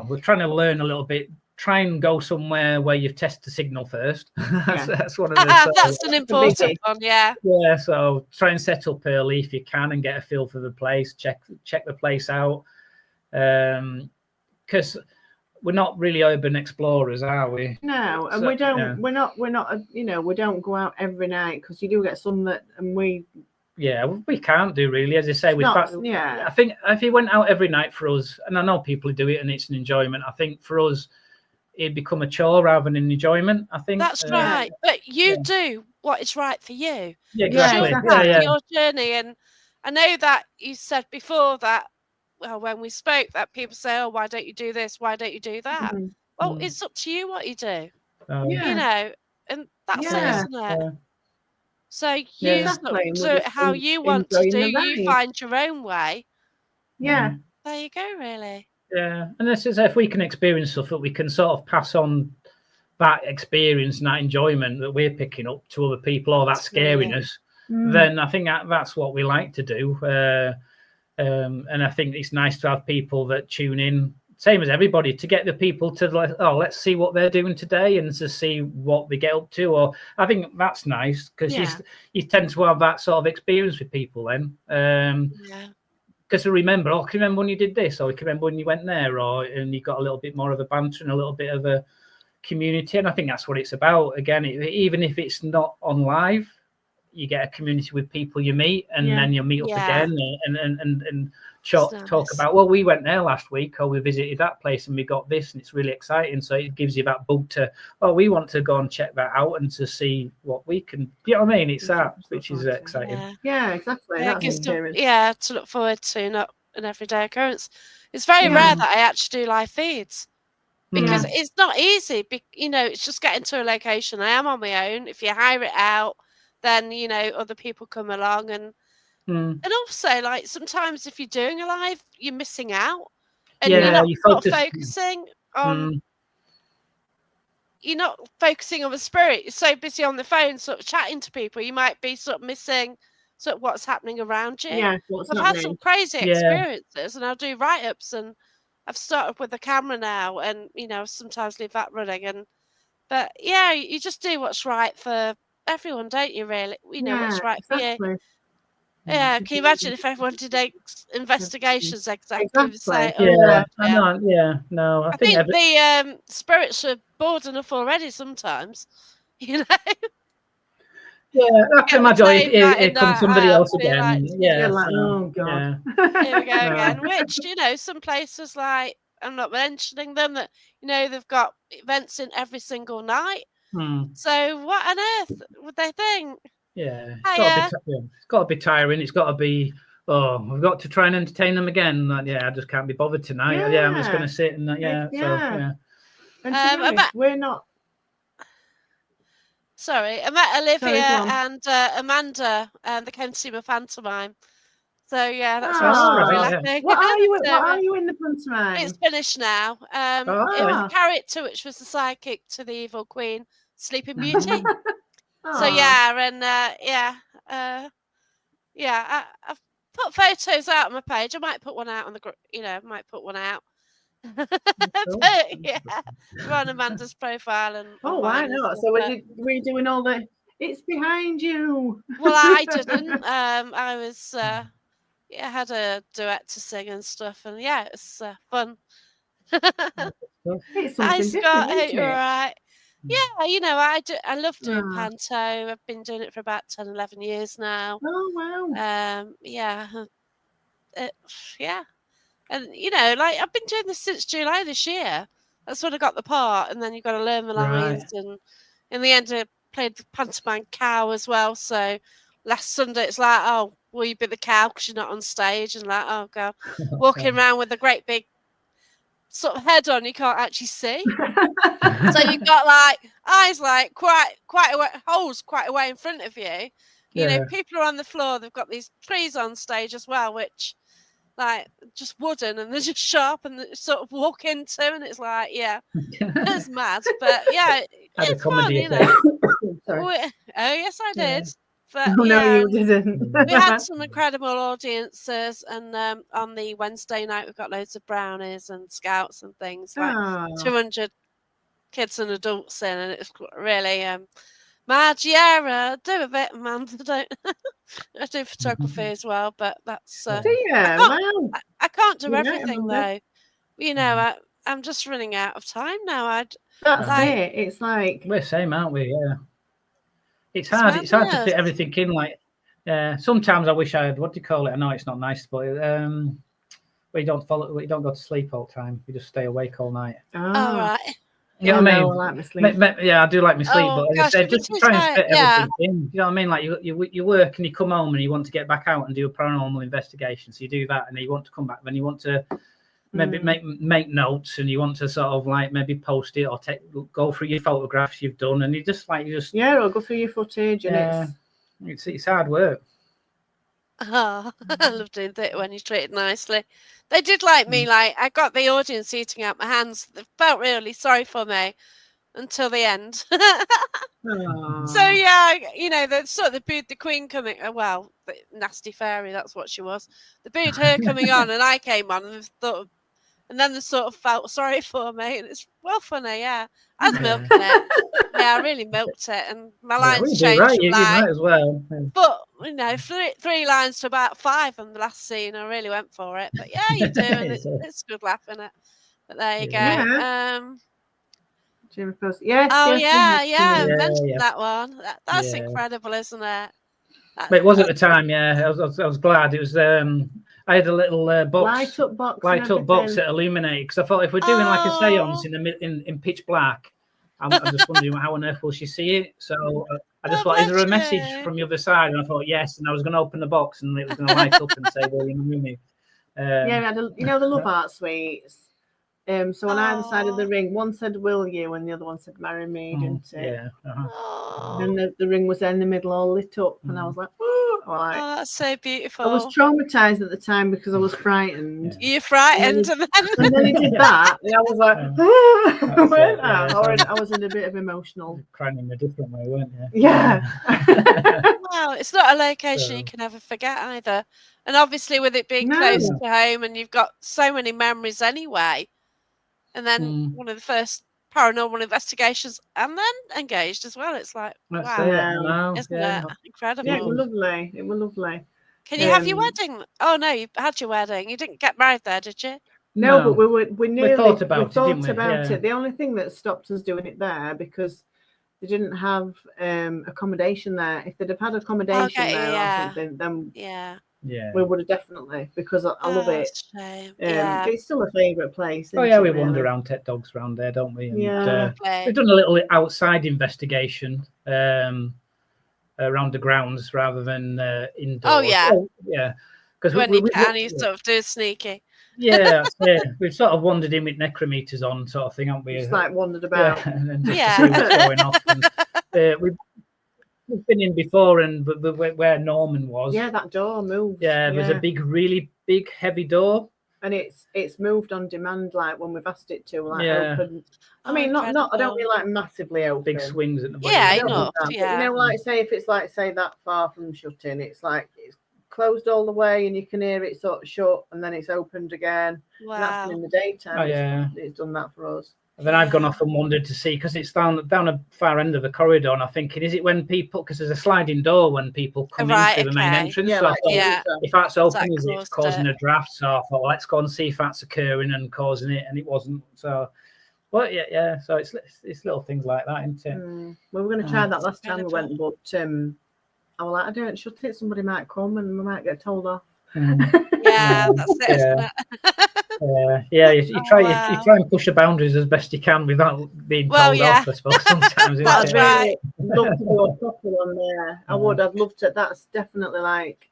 We're trying to learn a little bit. Try and go somewhere where you've tested the signal first. That's one of the. That's an important one. Yeah. Yeah. So try and set up early if you can and get a feel for the place. Check the place out. Because we're not really urban explorers, are we? No, and we don't. We're not. We don't go out every night because you do get some that, and we. Yeah, we can't do really. As I say, I think if you went out every night for us, and I know people do it and it's an enjoyment. I think for us, it'd become a chore rather than an enjoyment. I think that's right. But you do what is right for you. Yeah, exactly. Your journey, and I know that you said before that. Well, when we spoke, that people say, "Oh, why don't you do this? Why don't you do that?" Mm-hmm. Well, it's up to you what you do. And that's it, isn't it? Yeah. So you do how you want to do. You find your own way. Yeah. There you go, really. Yeah. And this is if we can experience stuff that we can sort of pass on that experience and that enjoyment that we're picking up to other people or that scariness, then I think that's what we like to do. And I think it's nice to have people that tune in, same as everybody, to get the people to let's see what they're doing today and to see what they get up to. Or I think that's nice because you tend to have that sort of experience with people then. Because I remember, can you remember when you did this? Or can you remember when you went there? And you got a little bit more of a banter and a little bit of a community. And I think that's what it's about. Again, even if it's not on live, you get a community with people you meet, and then you'll meet up again and talk about, well, we went there last week, or we visited that place and we got this, and it's really exciting. So it gives you that bug to, we want to go and check that out and to see what we can, you know what I mean? It's that, which is exciting. Yeah, exactly. To look forward to, not an everyday occurrence. It's very rare that I actually do live feeds. Because it's not easy. It's just getting to a location. I am on my own. If you hire it out, then other people come along, and also, like, sometimes if you're doing a live, you're missing out, and you're not focusing on the spirit. You're so busy on the phone sort of chatting to people, you might be sort of missing sort of what's happening around you. I've had some crazy experiences, and I'll do write-ups, and I've started with the camera now, and sometimes leave that running, but you just do what's right for everyone, don't you, really? What's right for you. Yeah, can you imagine if everyone did investigations exactly the same? I think the spirits are bored enough already sometimes, Yeah, I can imagine it comes somebody else again. Oh God. Here we go again. Which, some places, like, I'm not mentioning them, that, they've got events in every single night. So what on earth would they think? Yeah, it's got to be tiring. It's got to be, we've got to try and entertain them again. I just can't be bothered tonight. I'm just going to sit and And to be honest, we're not. Sorry, I met Olivia and Amanda, and they came to see my pantomime. So that's right. What are you in the pantomime? It's finished now. It was a character which was the sidekick to the evil queen, Sleeping Beauty. So I've put photos out on my page. I might put one out on the might put one out. But we're on Amanda's profile and. Why not? So we're doing all the. It's behind you. Well, I didn't. I was. I had a duet to sing and stuff, and it's fun. It's something different, you're right. Yeah, you know, I love doing panto. I've been doing it for about 10, 11 years now. Oh, wow. Yeah. Yeah. And, you know, like, I've been doing this since July this year. That's when I got the part, and then you've got to learn the lines. Right. And in the end, I played the pantomime cow as well. So last Sunday, it's like, oh, will you be the cow because you're not on stage? And like, oh, God, walking around with a great big sort of head on, you can't actually see. So you've got like eyes like quite away, holes quite away in front of you. You know, people are on the floor. They've got these trees on stage as well, which like just wooden, and they're just sharp, and they sort of walk into, and it's like, yeah, it's mad, but yeah, it's fun, you know. Oh yes, I did. But no, you didn't. We had some incredible audiences, and on the Wednesday night we've got loads of brownies and scouts and things, like 200 kids and adults in, and it's really mad. Yeah, do a bit, man. I do photography as well, but that's I can't do everything though. You know, I'm just running out of time now. That's it. It's like we're same, aren't we? Yeah. It's hard. It's hard to fit everything in. Like, sometimes I wish I had. What do you call it? I know it's not nice, but we don't follow. You don't go to sleep all the time. You just stay awake all night. Oh, right. You know what I mean? I like my sleep. Yeah, I do like my sleep, but as I said, just try and fit everything in. You know what I mean? Like you work and you come home and you want to get back out and do a paranormal investigation, so you do that, and then you want to come back, then you want to maybe make notes, and you want to sort of like maybe post it or go through your photographs you've done, and you just or go through your footage, and it's hard work. Oh, I love doing that when you're treated nicely. They did like me, like I got the audience eating out my hands. They felt really sorry for me until the end. So yeah, you know, they booed the Queen coming. Well, the nasty fairy, that's what she was. They booed her coming on, and I came on, and then they sort of felt sorry for me, and it's well funny. Yeah, I was milking it. Yeah, I really milked it, and my lines changed. Right, you might as well. But you know, three lines to about 5 on the last scene. I really went for it. But yeah, you do, and it's good laughing it. But there you go. Jimmy Post. Yes. Oh yeah. Mentioned that one. That's incredible, isn't it? But it was at the time. Yeah, I was glad it was. I had a little box, light up box that illuminated, because I thought if we're doing like a séance in pitch black, I'm just wondering how on earth will she see it. So I just thought, is there a message from the other side? And I thought yes, and I was going to open the box and it was going to light up and say, "Will you marry me?" We had the Love Art Suites. So on either side of the ring, one said "Will you?" and the other one said "Marry me," didn't it? Yeah. And the ring was there in the middle, all lit up, and I was like, "Oh, that's so beautiful." I was traumatized at the time because I was frightened. You're frightened, and then he did that, and I was like, I was in a bit of emotional. Crying in a different way, weren't you? Yeah. Wow, it's not a location you can ever forget either. And obviously, with it being close to home, and you've got so many memories anyway. And then one of the first paranormal investigations, and then engaged as well. It's like, wow, isn't it incredible? Yeah, it was lovely. Can you have your wedding? Oh no, you had your wedding. You didn't get married there, did you? No, but we thought about it. The only thing that stopped us doing it there, because they didn't have accommodation there. If they'd have had accommodation there or something, then we would have definitely, because I love it. It's still a favourite place. Oh yeah, we wander around, take dogs around there, don't we? And, we've done a little outside investigation around the grounds rather than indoors. Oh yeah, because when you can, you sort of do sneaky. Yeah, we've sort of wandered in with necrometers on, sort of thing, haven't we? Just like wandered about, and then just to see what's going off. And, we've been in before, and where Norman was. Yeah, that door moved. Yeah, there's a really big, heavy door, and it's moved on demand. Like when we've asked it to, open. I mean, not. I don't mean like massively open. Big swings at the bottom. Yeah, enough. You know, like say if it's like that far from shutting, it's like it's closed all the way, and you can hear it sort of shut, and then it's opened again. Wow. And that's in the daytime. Oh yeah, it's done that for us. And then I've gone off and wandered to see, because it's down a far end of the corridor, and I'm thinking, is it when people, because there's a sliding door when people come into the main entrance, so I thought, if that's open, is it causing a draft? So I thought, well, let's go and see if that's occurring and causing it, and it wasn't. So Well, yeah. So it's little things like that, isn't it? We were going to try that last time we went, but I was like, I don't shut it. Somebody might come and we might get told off. Yeah, that's it, isn't it? Yeah. You try and push the boundaries as best you can without being told off. I suppose sometimes. That's right. I'd love to do a proper one there. I would. I'd love to. That's definitely like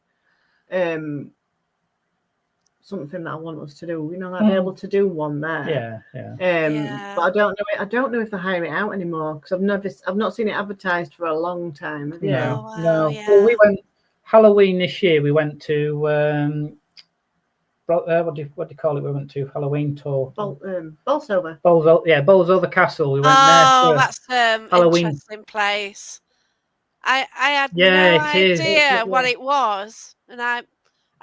something that I want us to do. Like be able to do one there. Yeah. But I don't know if they hire it out anymore because I've not seen it advertised for a long time. Have you? No. Yeah. Well, we went Halloween this year. We went to what do you call it? We went to Halloween tour. Bolsover. Bolsover Castle. We went there. Oh, that's Halloween. Interesting place. I had no idea what it was, and I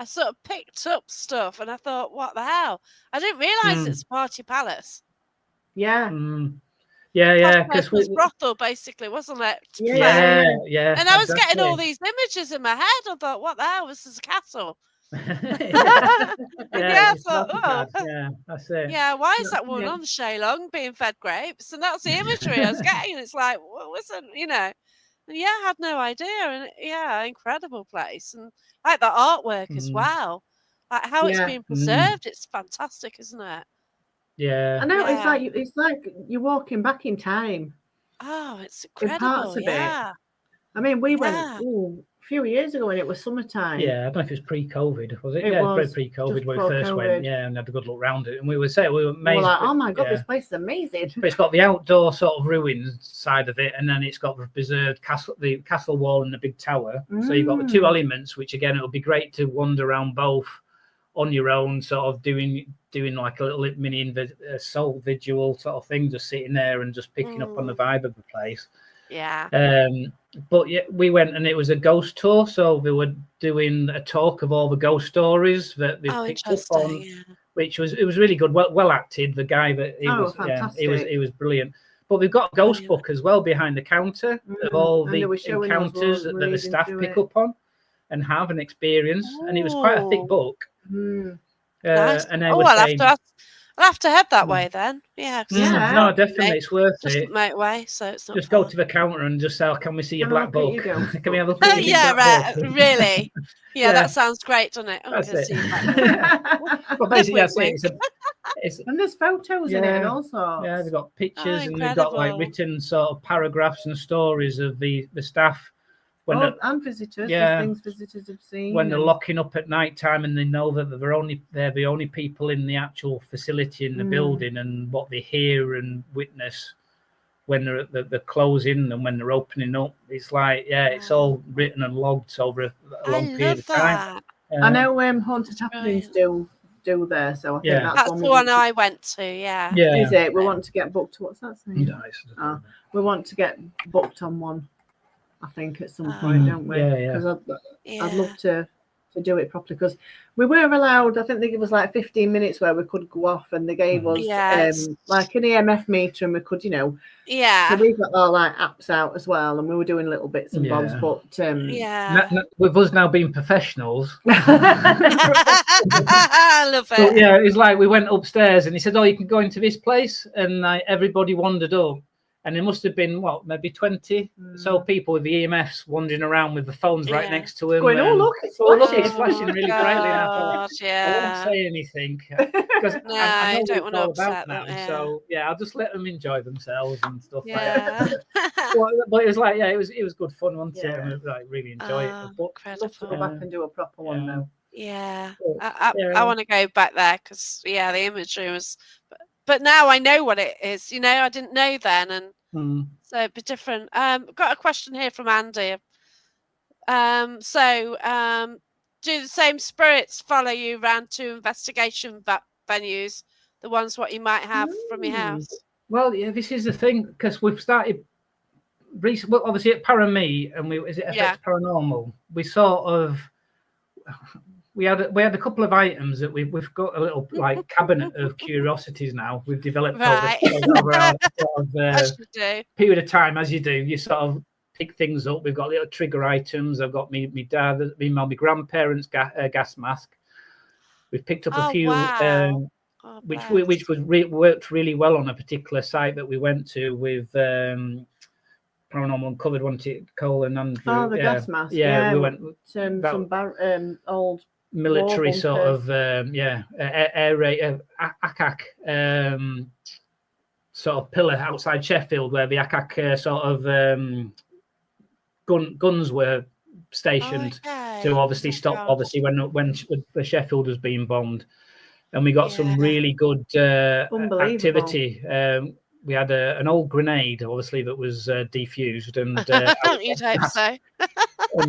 sort of picked up stuff, and I thought, what the hell? I didn't realise it's a party palace. Yeah. Yeah. Because it was brothel, basically, wasn't it? Yeah. And I was getting all these images in my head. I thought, what the hell? This is a castle. I thought, that's it. Yeah, why is that woman on the Shalong being fed grapes? And that's the imagery I was getting. It's like, what was it? And I had no idea. And incredible place. And like the artwork as well. Like how it's being preserved. It's fantastic, isn't it? Yeah. I know. It's like you're walking back in time. Oh, it's incredible. In parts of it. I mean, we went a few years ago when it was summertime. Yeah, I don't know if it was pre-COVID, was it? It was pre-COVID when we first went. Yeah, and had a good look around it. And we were amazed. We were like, oh my God, this place is amazing. But it's got the outdoor sort of ruins side of it, and then it's got the preserved castle, the castle wall and the big tower. So you've got the two elements, which again, it would be great to wander around both on your own, sort of doing like a little mini soul vigil sort of thing, just sitting there and just picking up on the vibe of the place. Yeah. But we went and it was a ghost tour, so they were doing a talk of all the ghost stories that they picked up on, which was really good, well acted. The guy that he was brilliant. But we've got a ghost book as well behind the counter of all the encounters that the staff pick up on and have and experience, and it was quite a thick book. Nice. And they were saying, I'll have to head that way then. Yeah. No, definitely, it's worth it. Motorway, so it's not. Just go to the counter and just say, "Can we see your black book? Can we have a look at your black book?" Really? Yeah, that sounds great, doesn't it? That's it. Well, basically, that's it. And there's photos in it also. Yeah, they've got pictures and they've got like written sort of paragraphs and stories of the staff. And visitors, things visitors have seen. When they're locking up at night time and they know that they're the only people in the actual facility in the building, and what they hear and witness when they're closing and when they're opening up, it's like it's all written and logged over a long period of time. I know Haunted Happenings do there, so I think that's the one I went to. Yeah. Is it? We want to get booked. What's that saying? We want to get booked on one. I think at some point, don't we? Because I'd love to do it properly, because we were allowed, I think they gave us like 15 minutes where we could go off, and they gave us like an EMF meter, and we could, so we got our like apps out as well, and we were doing little bits and bobs, but with us now being professionals, I love it. So, it's like we went upstairs and he said, you can go into this place, and everybody wandered up. And there must have been, maybe 20 so people with the EMFs wandering around with the phones right next to him. Going, look, it's flashing really brightly. And I won't say anything. Because I don't want to upset them. So, I'll just let them enjoy themselves and stuff like that. But it was like, it was good fun, wasn't it? And I really enjoy it. But I'd love to go back and do a proper one now. Yeah. I want to go back there because, the imagery was... But now I know what it is. I didn't know then, and so it'd be different. Got a question here from Andy. So, do the same spirits follow you around to investigation venues, the ones what you might have from your house? Well, this is the thing, because we've started recently. Well, obviously at Parameet, and is it FX Paranormal? We sort of. We had a couple of items that we've got a little like cabinet of curiosities now. We've developed over our period of time, as you do. You sort of pick things up. We've got little trigger items. I've got my dad, my grandparents' gas mask. We've picked up a few which was worked really well on a particular site that we went to with Paranormal Uncovered, wasn't it? Cole and Andrew. Oh, the gas mask. Yeah, we went some old military sort of air raid ACAC sort of pillar outside Sheffield, where the ACAC sort of guns were stationed to obviously stop when the Sheffield was being bombed, and we got some really good activity. We had an old grenade, obviously, that was defused, and you'd hope so.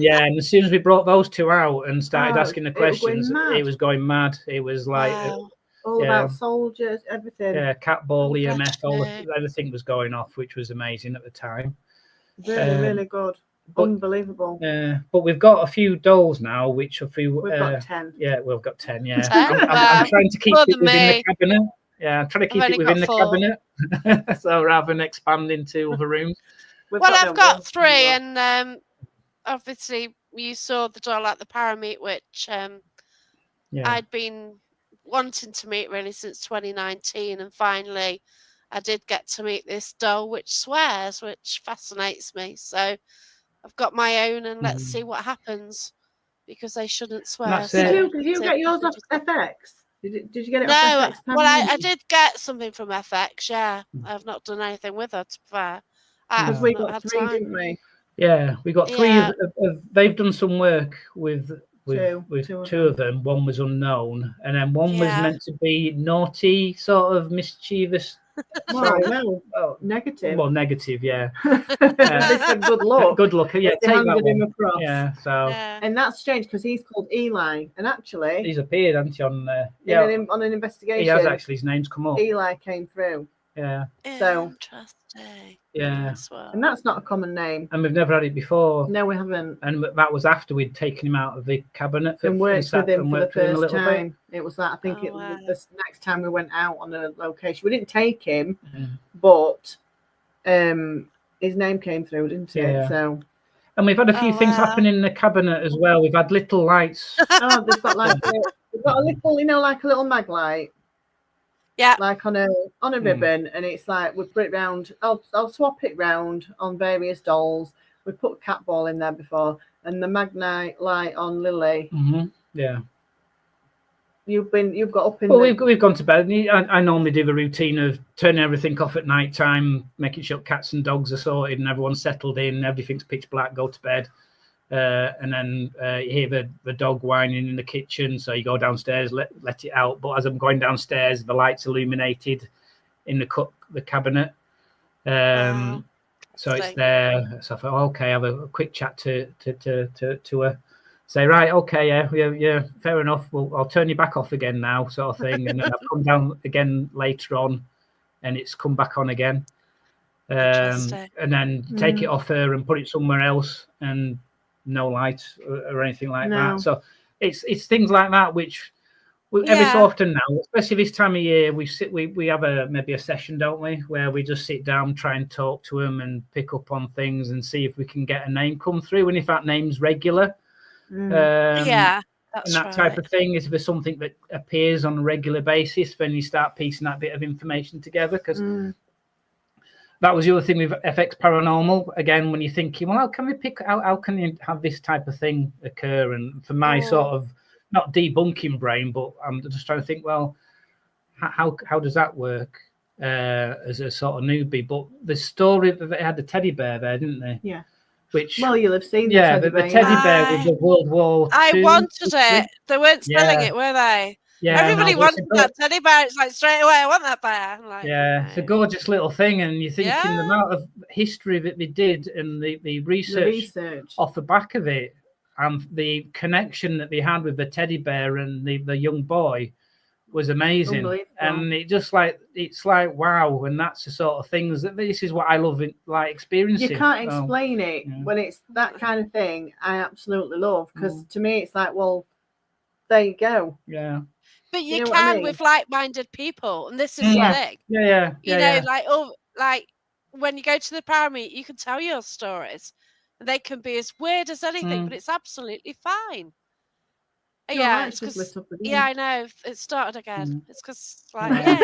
and as soon as we brought those two out and started asking the questions, it was going mad. It was like all about soldiers, everything. Yeah, cat ball, EMF, everything was going off, which was amazing at the time. Really good. Unbelievable. Yeah, but we've got a few dolls now, which we've got 10. Yeah, we've got 10. Yeah, 10? I'm trying to keep it within the cabinet. Yeah, I'm trying to keep it within the cabinet, so rather than expanding to other rooms. I've got 3, and obviously you saw the doll at the Parameet, which I'd been wanting to meet really since 2019, and finally I did get to meet this doll which swears, which fascinates me. So I've got my own, and let's see what happens, because they shouldn't swear. Did you get yours off FX? Did you get it off FX? Well, I did get something from FX, yeah. I've not done anything with her, to be fair. Because we got 3, didn't we? Yeah, we got 3 they've done some work with two of them. One was unknown, and then one was meant to be naughty, sort of mischievous. Negative. Well, negative, yeah. They said good luck. Good luck, yeah. They handed him across. Yeah, so. And that's strange because he's called Eli, and actually he's appeared, hasn't he, on on an investigation. He has actually. His name's come up. Eli came through. Yeah. So. Interesting. Yeah. And that's not a common name. And we've never had it before. No, we haven't. And that was after we'd taken him out of the cabinet and worked with him for the first time. It was that. I think the next time we went out on a location, we didn't take him, but his name came through, didn't it? Yeah. So. And we've had a few things happen in the cabinet as well. We've had little lights. They've got we've got a little, like a little mag light. Yeah, like on a ribbon, and it's like we put it round. I'll swap it round on various dolls. We put a cat ball in there before, and the magnite light on Lily. Yeah, you've got up in. Well, we've gone to bed. I normally do the routine of turning everything off at night time, making sure cats and dogs are sorted and everyone's settled in. Everything's pitch black. Go to bed. And then you hear the dog whining in the kitchen, so you go downstairs, let it out. But as I'm going downstairs, the light's illuminated in the cabinet, so it's there. So I thought, okay, have a quick chat to her, say, right, okay, yeah, fair enough. Well, I'll turn you back off again now, sort of thing. And then I've come down again later on, and it's come back on again, and then take it off her and put it somewhere else, and no light or anything like that. So it's things like that which every so often now, especially this time of year, we have maybe a session, don't we, where we just sit down, try and talk to them and pick up on things and see if we can get a name come through, and if that name's regular. And that type of thing. If there's something that appears on a regular basis, then you start piecing that bit of information together, because that was the other thing with FX Paranormal. Again, when you're thinking, well, how can you have this type of thing occur? And for my sort of, not debunking brain, but I'm just trying to think, well, how does that work as a sort of newbie? But the story, they had the teddy bear there, didn't they? Yeah. Which, well, you'll have seen the teddy bear with the World War II. I wanted it. They weren't selling it, were they? Yeah, everybody wanted that teddy bear. It's like straight away, I want that bear. I'm like, it's a gorgeous little thing, and you're thinking the amount of history that they did and the research off the back of it, and the connection that they had with the teddy bear and the young boy was amazing. And it's like wow, and that's the sort of things that this is what I love experiencing. You can't explain it when it's that kind of thing. I absolutely love, because to me it's like, well, there you go. Yeah. But you can with like-minded people, and this is the thing. Yeah. You know, like when you go to the Parameet, you can tell your stories, and they can be as weird as anything, but it's absolutely fine. Yeah, it's lit up again. Yeah, I know. It started again. It's because, like, yay.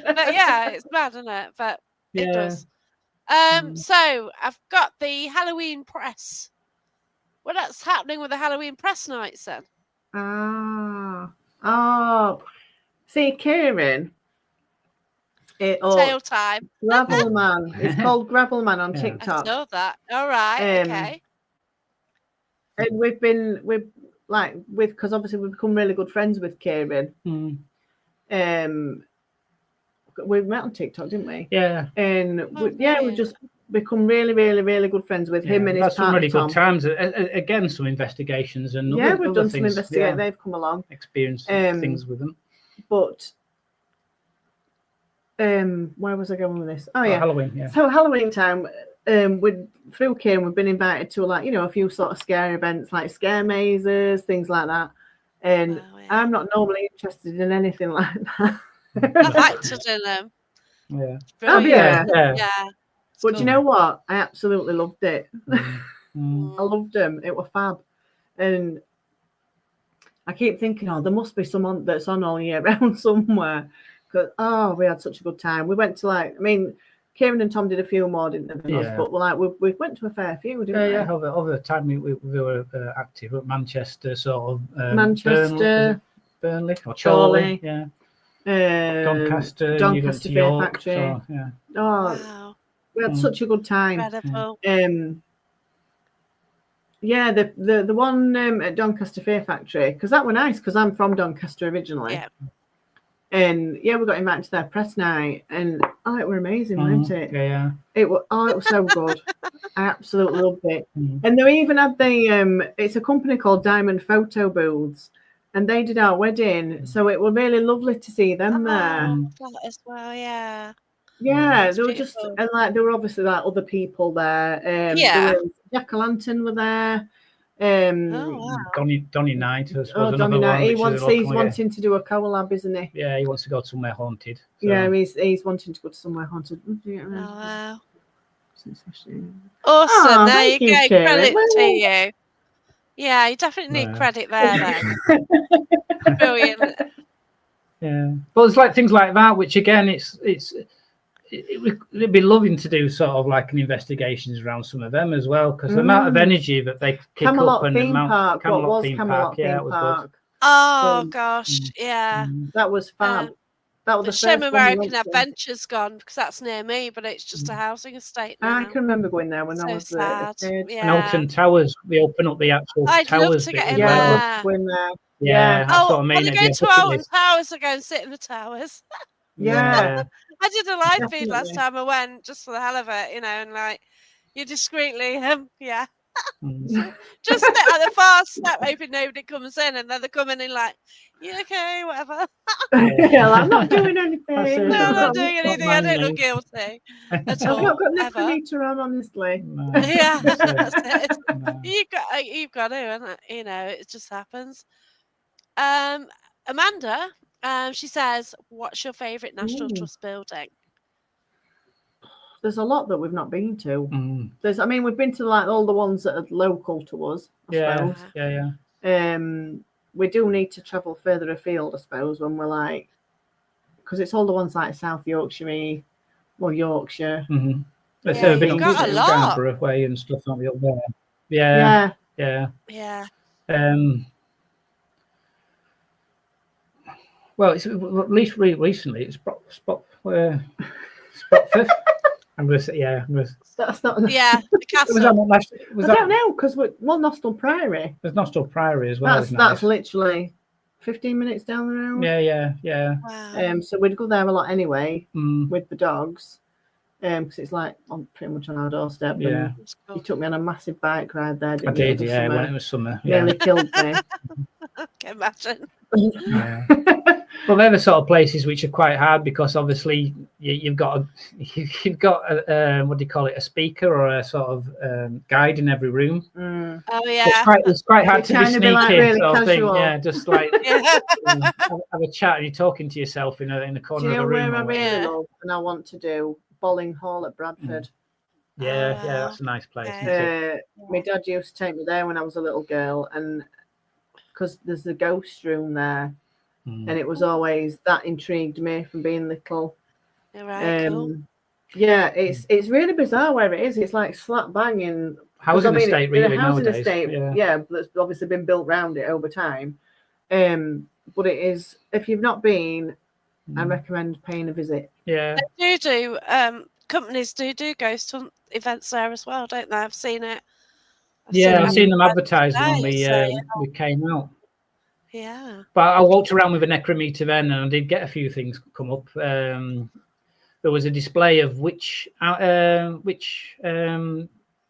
But yeah, it's bad, isn't it? But it does. So I've got the Halloween press. What's happening with the Halloween press nights then? See, Kieran. Tail time. Gravel Man. It's called Gravel Man on TikTok. I saw that. All right. Okay. And because obviously we've become really good friends with Kieran. We met on TikTok, didn't we? Yeah. And we've just become really, really, really good friends with him and his partner. Some really good times. Again, some investigations and we've done some investigating. They've come along, experienced things with them. But where was I going with this? Oh yeah, Halloween. Yeah. So Halloween time, through Kieran, we've been invited to a few sort of scare events, like scare mazes, things like that. And I'm not normally interested in anything like that. I've acted in them. Yeah. Yeah. But cool. You know what? I absolutely loved it. I loved them. It was fab. And I keep thinking, there must be someone that's on all year round somewhere. Because we had such a good time. We went to Kieran and Tom did a few more, didn't they? Yeah. But we went to a fair few, didn't we? Yeah. Over the time we were active at Manchester, sort of. Manchester, Burnley or Chorley. Yeah. Doncaster Fear Factory. So, yeah. Wow. We had such a good time. Incredible. The one at Doncaster Fear Factory, because that was nice, because I'm from Doncaster originally. Yeah. And we got invited to their press night, and it were amazing, weren't it? Yeah. It was so good. I absolutely loved it. And they even had it's a company called Diamond Photo Booths, and they did our wedding, so it was really lovely to see them there. That as well, yeah. Yeah, they were just, and there were obviously other people there. There was Jack-o'-lantern were there. Donny Knight. Donny Knight. He's wanting to do a collab, isn't he? Yeah, he wants to go somewhere haunted. So. Yeah, he's wanting to go to somewhere haunted. Wow. Awesome. There you go. Credit to you. Yeah, you definitely need credit there then. Brilliant. Yeah. Well, it's like things like that, which again, it'd be loving to do sort of like an investigations around some of them as well, because the amount of energy that they kick Camelot up and theme the amount Park. Camelot theme park. Yeah, it was good. Oh gosh, yeah. That was fab. That was the Shame American Adventure's gone, because that's near me, but it's just a housing estate now. I can remember going there when I was sad. Yeah. And Alton Towers, we open up the actual I'd towers. Love to get in there. Yeah, that's what I mean. When I go to Alton Towers, I go and sit in the towers. Yeah. I did a live feed last time I went, just for the hell of it, and you discreetly, just sit at the far step, hoping nobody comes in, and then they come in and you okay, whatever. I'm not doing anything. I'm not doing anything. I don't look guilty at all. I've not got nothing later on, honestly. No. Yeah, that's it. No. You've got to, and it just happens. Amanda, she says, "What's your favourite National Trust building?" There's a lot that we've not been to. We've been to all the ones that are local to us. I suppose. Yeah. We do need to travel further afield, I suppose, when we're because it's all the ones like South Yorkshire or Yorkshire. Mm-hmm. They've been got a lot. Scarborough way and stuff like that up there. Yeah. Well, it's at least recently it's Spot Fifth. I'm going to say, That's not. Yeah, the castle. I don't know, because Nostell Priory. There's Nostell Priory as well. That's literally 15 minutes down the road. Yeah. Wow. So we'd go there a lot anyway with the dogs, because it's pretty much on our doorstep. Yeah. You took me on a massive bike ride there. I did. Yeah, when it was summer. Nearly killed me. I can imagine. Yeah. Well, they're the sort of places which are quite hard, because obviously you've got a what do you call it, a speaker or a sort of guide in every room. Oh yeah, it's quite hard to be sneaky really sort of thing. casual. Yeah, just have a chat and you're talking to yourself in a corner of a room. Where I really love and I want to do? Bowling Hall at Bradford. Yeah, that's a nice place. My dad used to take me there when I was a little girl, and because there's a ghost room there, and it was always that intrigued me from being little. Right, cool. Yeah, it's really bizarre where it is. It's like slap bang in housing estate, really, in a housing nowadays. estate. Yeah, that's obviously been built around it over time. But it is, if you've not been, I recommend paying a visit. Yeah, they do. Companies do ghost hunt events there as well, don't they? I've seen it. I've seen them advertised when we came out. Yeah. But I walked around with a necrometer then, and I did get a few things come up. There was a display of which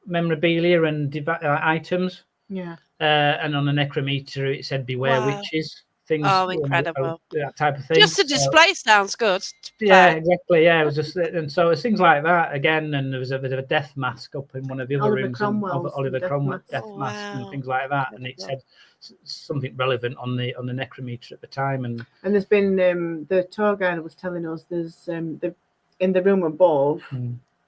memorabilia and items. Yeah. And on the necrometer it said "Beware witches." Things. Oh, incredible! That type of thing. Just the display sounds good. Yeah, exactly. Yeah, it was just, and so it's things like that again. And there was a bit of a death mask up in one of the other rooms, Oliver Cromwell death mask and things like that. And it said something relevant on the necrometer at the time. And there's been the tour guide was telling us there's in the room above.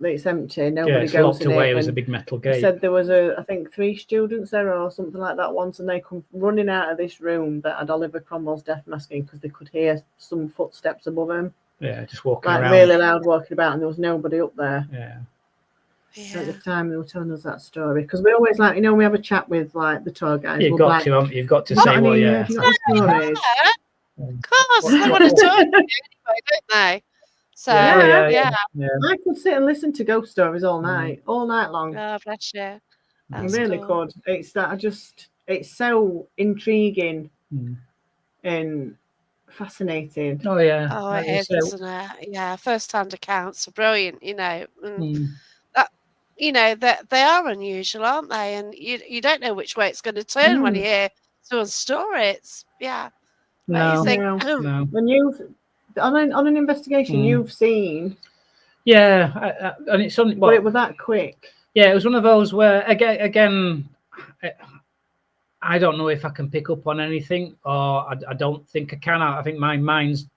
It's empty. Nobody it's goes locked in away. It was a big metal gate. Said there was I think 3 students there or something like that once, and they come running out of this room that had Oliver Cromwell's death mask in because they could hear some footsteps above him. Yeah, just walking around. Really loud, walking about, and there was nobody up there. Yeah. At the time they were telling us that story, because we always we have a chat with the tour guys. You've got to say what. Yeah. Have you got any stories? Of course, they want to talk anyway, don't they? So yeah. I could sit and listen to ghost stories all night long. Oh, bless you. I really could. It's that it's so intriguing and fascinating. Oh yeah. Oh, it is, isn't it? Yeah, first-hand accounts are brilliant. And that they are unusual, aren't they? And you don't know which way it's going to turn when you hear someone's story. It's No. When you've on an investigation you've seen. Yeah, and it's something. But it was that quick. Yeah, it was one of those where again, I don't know if I can pick up on anything, or I don't think I can. I think my mind's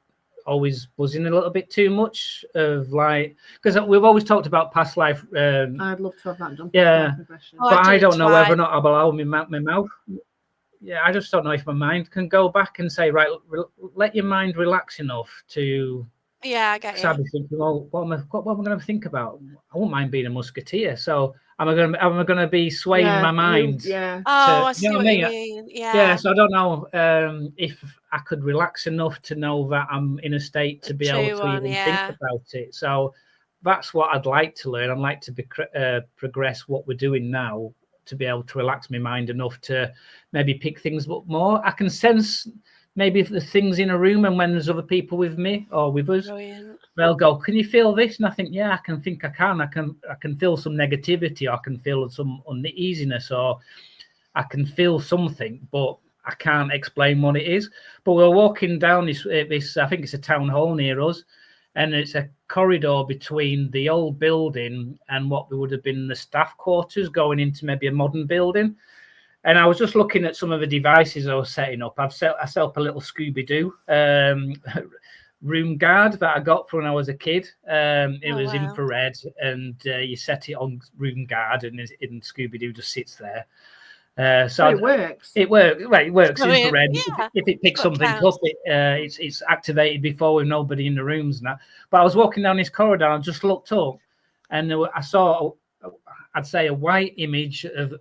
always buzzing a little bit too much because we've always talked about past life. I'd love to have that done. Yeah, but I don't know whether or not I'll allow my mouth. Yeah, I just don't know if my mind can go back and say, right, let your mind relax enough to. Yeah, I get you. I'd be thinking, well, what am I going to think about? I won't mind being a musketeer. So am I going to be swaying my mind? I see what you mean. Yeah. So I don't know if I could relax enough to know that I'm in a state to be able to even think about it. So that's what I'd like to learn. I'd like to progress what we're doing now, to be able to relax my mind enough to maybe pick things up more. I can sense maybe if the things in a room, and when there's other people with me or with us, they'll go, "Can you feel this?" And I think, yeah, I can feel some negativity, or I can feel some uneasiness, or I can feel something, but I can't explain what it is. But we're walking down this I think it's a town hall near us, and it's a corridor between the old building and what would have been the staff quarters going into maybe a modern building. And I was just looking at some of the devices I was setting up. I set up a little Scooby-Doo room guard that I got from when I was a kid. It was infrared, and you set it on room guard, and Scooby-Doo just sits there. So it works. It works. Well, it works infrared. Yeah. If it picks something up, it's activated before with nobody in the rooms and that. But I was walking down this corridor and I just looked up, and I saw, I'd say, a white image of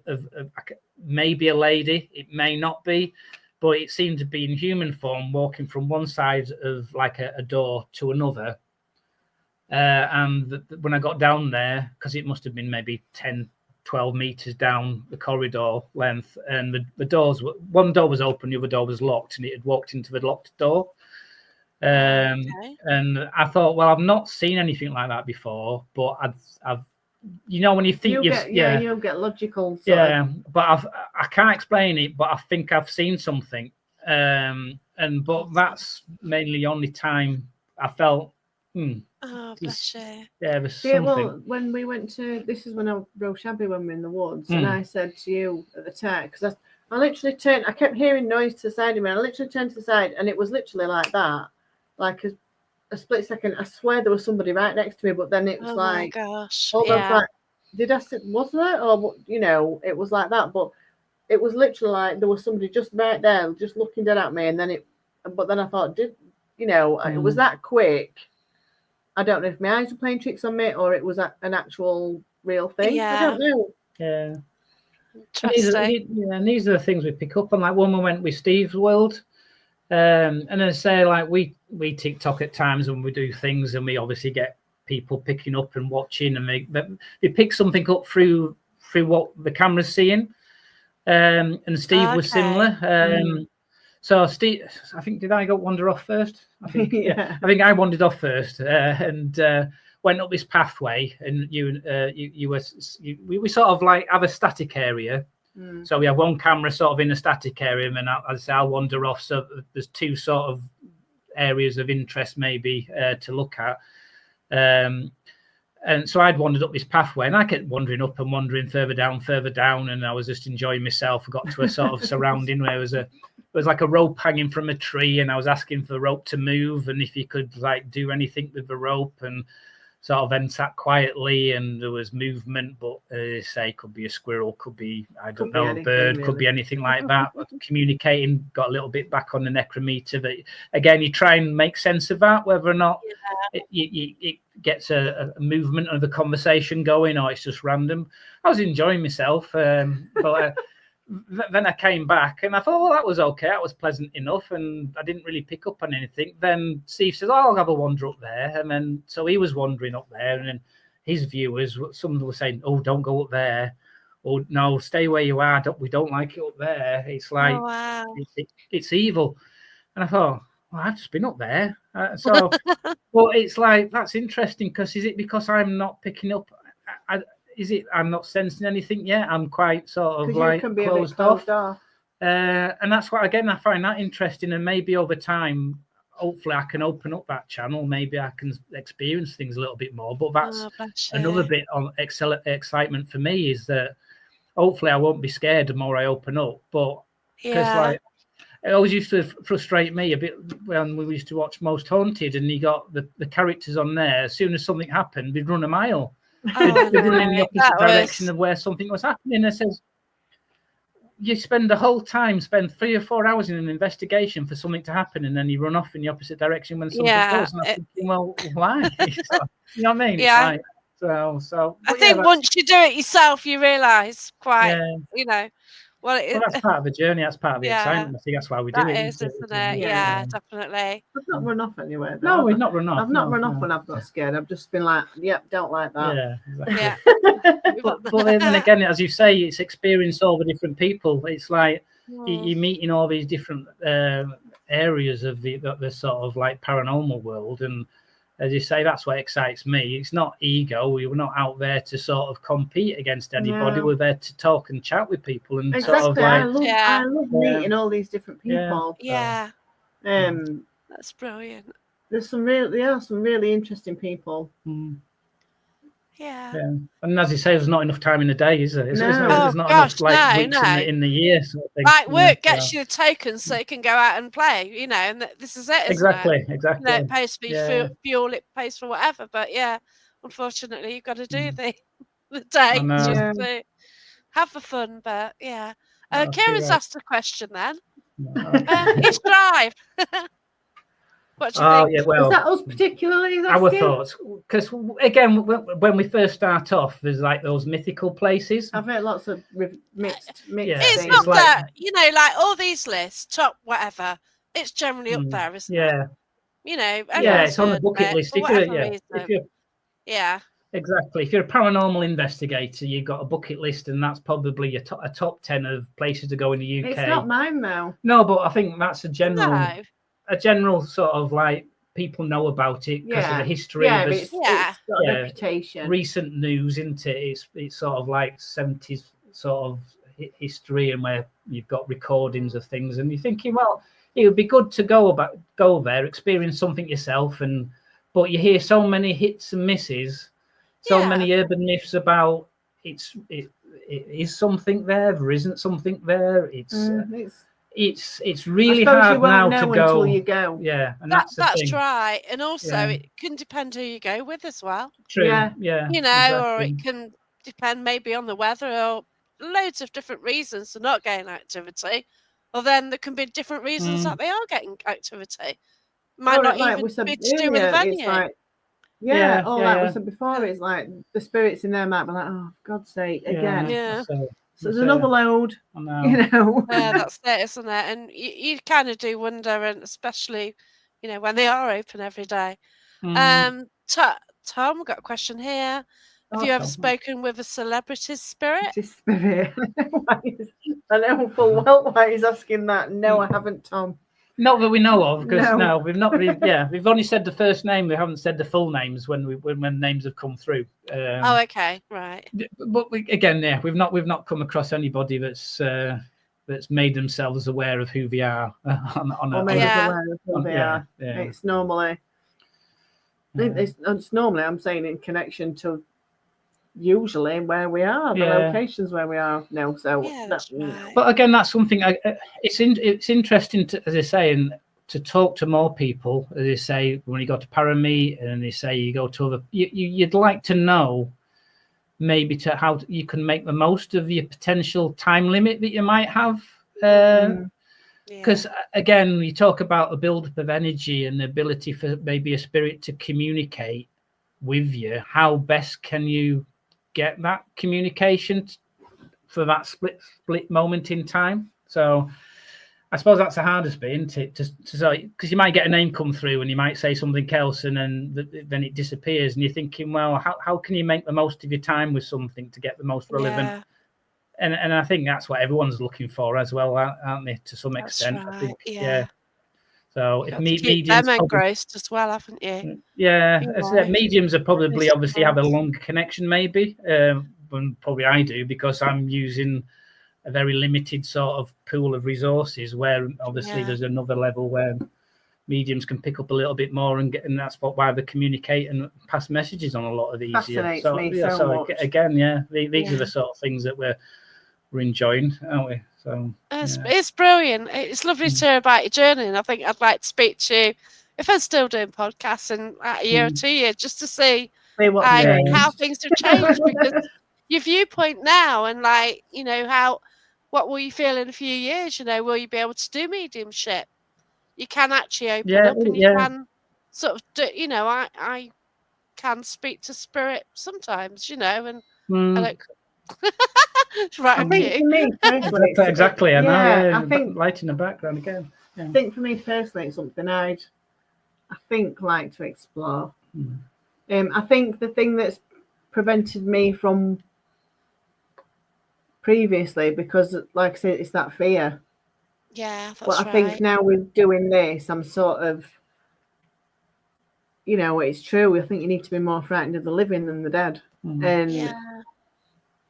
maybe a lady. It may not be, but it seemed to be in human form, walking from one side of like a door to another. And when I got down there, because it must have been maybe 10, 12 meters down the corridor length, and the doors, one door was open, the other door was locked, and it had walked into the locked door. And I thought, well, I've not seen anything like that before, but I've when you think you'll get logical. But I can't explain it, but I think I've seen something. But that's mainly the only time I felt. Oh, bless you. Yeah, there's something. Well, when we went to, this is when I rode shabby when we were in the woods, and I said to you at the time, because I literally turned, I kept hearing noise to the side of me, and I literally turned to the side, and it was literally like that, like a split second. I swear there was somebody right next to me, but then it was gosh. like, did I say, was there? Or, it was like that, but it was literally like there was somebody just right there, just looking dead at me, and then but then I thought, it was that quick. I don't know if my eyes were playing tricks on me or it was an actual real thing. Yeah. I don't know. Yeah. Interesting. And these are the things we pick up on. Like when we went with Steve's World, and I say like we TikTok at times when we do things, and we obviously get people picking up and watching, and they pick something up through what the camera's seeing. And Steve was similar. So Steve, I think, did I wander off first? I think yeah. I think I wandered off first, and went up this pathway, and we sort of like have a static area. So we have one camera sort of in a static area, and then I'll wander off. So there's two sort of areas of interest maybe to look at. And so I'd wandered up this pathway, and I kept wandering up and wandering further down, and I was just enjoying myself. I got to a sort of surrounding where there was like a rope hanging from a tree, and I was asking for the rope to move, and if you could like do anything with the rope, and sort of then sat quietly, and there was movement, but say could be a squirrel, could be a bird, really. Could be anything like that. Communicating, got a little bit back on the necrometer, but again, you try and make sense of that, whether or not it gets a movement of the conversation going, or it's just random. I was enjoying myself, but then I came back and I thought, well, that was okay. That was pleasant enough, and I didn't really pick up on anything. Then Steve says, I'll have a wander up there. And then so he was wandering up there, and then his viewers, some were saying, oh, don't go up there. Or no, stay where you are. We don't like it up there. It's like, it's evil. And I thought, well, I've just been up there. So, well, it's like, that's interesting, because is it because I'm not picking up? Is it I'm not sensing anything yet? I'm quite sort of like closed off. And that's what, again, I find that interesting. And maybe over time, hopefully I can open up that channel. Maybe I can experience things a little bit more. But that's another bit of excitement for me, is that hopefully I won't be scared the more I open up. But because like, it always used to frustrate me a bit when we used to watch Most Haunted, and you got the characters on there. As soon as something happened, they'd run a mile. They'd run in the opposite direction of where something was happening. It says you spend the whole time, spend 3 or 4 hours in an investigation for something to happen, and then you run off in the opposite direction when something goes. And I'm thinking, well, why? You know what I mean? Yeah. Like, so I think once you do it yourself, you realise well, that's part of the journey. That's part of the excitement. I think that's why we do it. Isn't it? Yeah, definitely. I've not run off anywhere. No, we've not run off. I've not run off when I've got scared. I've just been like, yep, don't like that. Yeah, exactly. but then again, as you say, it's experience over different people. It's like you're meeting all these different areas of the sort of like paranormal world, and as you say, that's what excites me. It's not ego. We were not out there to sort of compete against anybody. No. We're there to talk and chat with people, and exactly. sort of like, I love meeting all these different people. Yeah. That's brilliant. There's some really interesting people. Yeah. And as you say, there's not enough time in the day, is there? There's not enough weeks in the year. Sort of thing. Like work gets you the tokens so you can go out and play, and this is it. Exactly. It pays for your fuel, it pays for whatever. But unfortunately, you've got to do the day just to have the fun. But Kieran's asked a question then. It's Drive. What do you think? Yeah, well, is that us particularly? Our thoughts, because again, when we first start off, there's like those mythical places. I've heard lots of mixed. It's not that like all these lists, top whatever. It's generally up there, isn't it? It's on the bucket list. Exactly. If you're a paranormal investigator, you've got a bucket list, and that's probably a top 10 of places to go in the UK. It's not mine though. No, but I think that's a general sort of like people know about it because of the history. It's got a reputation. Recent news, isn't it? It's sort of like 70s sort of history, and where you've got recordings of things, and you're thinking, well, it would be good to go there, experience something yourself, but you hear so many hits and misses, so many urban myths about it is something there isn't something there. It's really hard now to go until you go. Yeah, and that's right. And also it can depend who you go with as well. True. Exactly. Or it can depend maybe on the weather, or loads of different reasons for not getting activity, or then there can be different reasons that they are getting activity. Might not like even we said be to do with the earlier, venue. it's like, like we said before, it's like the spirits in there might be like, oh, for God's sake, again. Yeah. So there's another load, you know. Yeah, that's it, isn't it? And you kind of do wonder, and especially, you know, when they are open every day. Tom, we've got a question here. Have you ever spoken with a celebrity spirit? Spirit. I know full well why he's asking that. No, I haven't, Tom. Not that we know of, because no, we've not. We've only said the first name. We haven't said the full names when names have come through. Okay, right. But we've not come across anybody that's made themselves aware of who they are. Aware of who they are. It's normally. It's normally, I'm saying, in connection to usually where we are, the locations where we are now. So, that's right. But again, that's something. It's interesting to, as I say, to talk to more people. As I say, when you go to Parameet, and they say you go to other, you'd like to know maybe to how you can make the most of your potential time limit that you might have. Because again, you talk about a build-up of energy and the ability for maybe a spirit to communicate with you. How best can you get that communication for that split moment in time? So I suppose that's the hardest bit, isn't it? To say, because you might get a name come through and you might say something else, and then it disappears, and you're thinking, well, how can you make the most of your time with something to get the most relevant? And I think that's what everyone's looking for as well, aren't they? To some extent, right. I think. Yeah. So if mediums, them engrossed as well, haven't you? Yeah, mediums are probably obviously have a longer connection, maybe. Than probably I do, because I'm using a very limited sort of pool of resources. Where obviously there's another level where mediums can pick up a little bit more and that's why they communicate and pass messages on a lot of easier. So again, these are the sort of things that we're enjoying, aren't we? So it's brilliant. It's lovely to hear about your journey, and I think I'd like to speak to you if I'm still doing podcasts in a year or 2 years, just to see how things have changed. Because your viewpoint now, and what will you feel in a few years? You know, will you be able to do mediumship? You can actually open up, and you can sort of do. You know, I can speak to spirit sometimes. You know, and I don't. Right, I think for me personally, exactly. I think light in the background again. I think for me personally, it's something I think like to explore. I think the thing that's prevented me from previously, because like I said, it's that fear. Yeah, that's right. I think now with doing this, I'm sort of, it's true. I think you need to be more frightened of the living than the dead, and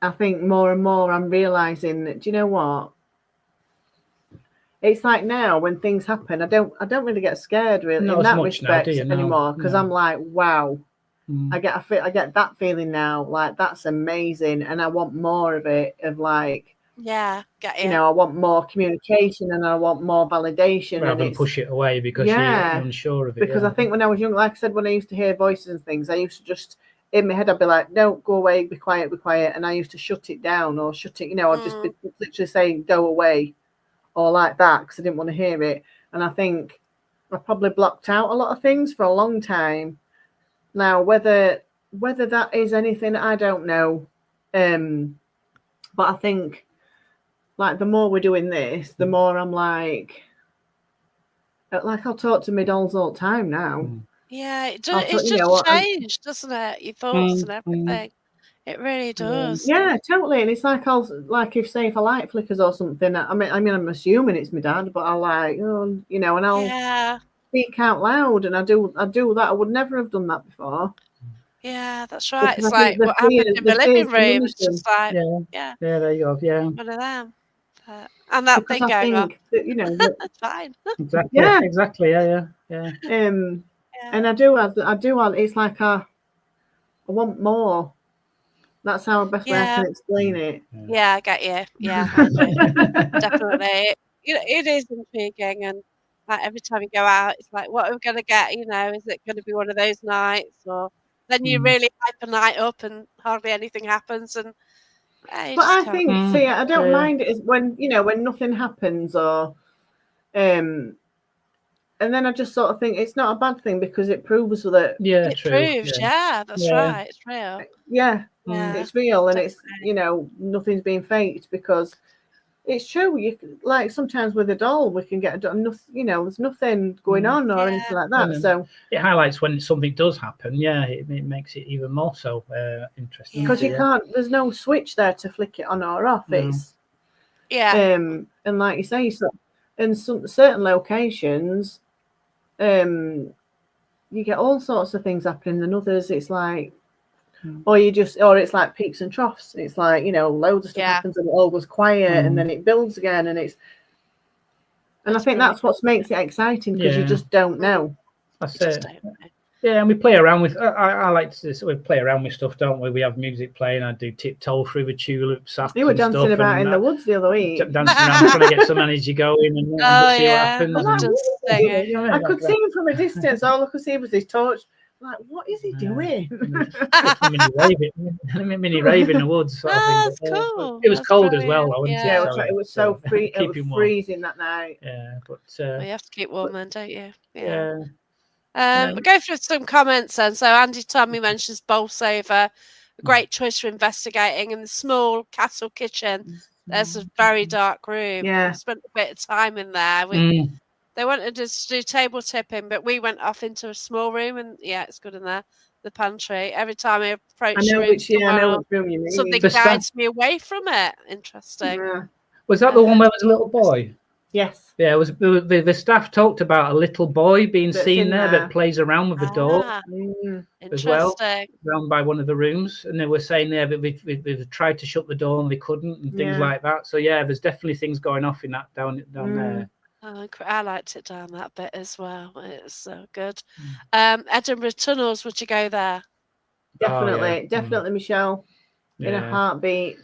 I think more and more I'm realizing that, do you know what? It's like now when things happen, I don't really get scared really in that respect anymore, because I'm like, wow, I get that feeling now, like that's amazing, and I want more of it. Of like, get you. I want more communication and I want more validation, rather than push it away because you're unsure of it. Because I think when I was young, like I said, when I used to hear voices and things, I used to just, in my head, I'd be like, no, go away, be quiet. And I used to shut it down or shut it, I'd just be literally saying, go away, or like that, because I didn't want to hear it. And I think I probably blocked out a lot of things for a long time. Now, whether that is anything, I don't know. But I think, like, the more we're doing this, the more I'm like I'll talk to my dolls all the time now. Yeah, it's just changed, doesn't it? Your thoughts and everything. It really does. Yeah, totally. And it's like if a light flickers or something. I mean, I'm assuming it's my dad, but I'll and I'll speak out loud, and I do that. I would never have done that before. Yeah, that's right. Because it's like what happened in the living room. It's just like there you go. Yeah, one of them. And that thing going on. That's fine. Exactly. Yeah, exactly. Yeah. And I do. It's like I want more. That's how best way I can explain it. Yeah, I get you. Yeah, I do. Definitely. It is intriguing, and like every time you go out, it's like, what are we going to get? Is it going to be one of those nights, or then you really hype a night up and hardly anything happens, and But I think, see, I don't mind it is when when nothing happens or, and then I just sort of think it's not a bad thing because it proves that. Yeah, it proves. Yeah, that's right. It's real. Yeah, it's real, and it's nothing's being faked because. It's true. You like sometimes with a doll, we can get there's nothing going on or anything like that. So it highlights when something does happen. Yeah, it makes it even more so interesting. Because you can't. There's no switch there to flick it on or off. It's and like you say, so in some certain locations, you get all sorts of things happening, and others it's like. Or it's like peaks and troughs. It's like, loads of stuff happens and it all goes quiet and then it builds again and I think that's what makes it exciting because you just don't know. That's it. Yeah, and we play around with. I like to. We play around with stuff, don't we? We have music playing. I do tiptoe through with tulips. You were dancing about in the woods the other week. Dancing around, trying to get some energy going and see what happens. I could see him from a distance. All I could see was his torch. Like, what is he doing? mini rave in the woods. Sort of thing. That's cool. It was cold as well, though, wasn't it? It was so free. It was freezing that night. Yeah, but you have to keep warm then, don't you? Yeah. We'll go through some comments then. So Andy Tommy mentions Bolsover, a great choice for investigating. In the small castle kitchen, there's a very dark room. Yeah. We spent a bit of time in there. They wanted us to do table tipping, but we went off into a small room, and it's good in there. The pantry. Every time I approach I know which room you mean. Something guides me away from it. Interesting. Yeah. Was that the one where there was a little boy? Yes. Yeah, it was. The staff talked about a little boy being seen there that plays around with the door as well, around by one of the rooms, and they were saying there that we tried to shut the door and they couldn't, and things like that. So there's definitely things going off in that down there. Oh, I liked it down that bit as well. It's so good. Edinburgh Tunnels, would you go there? Definitely, definitely, Michelle. In a heartbeat.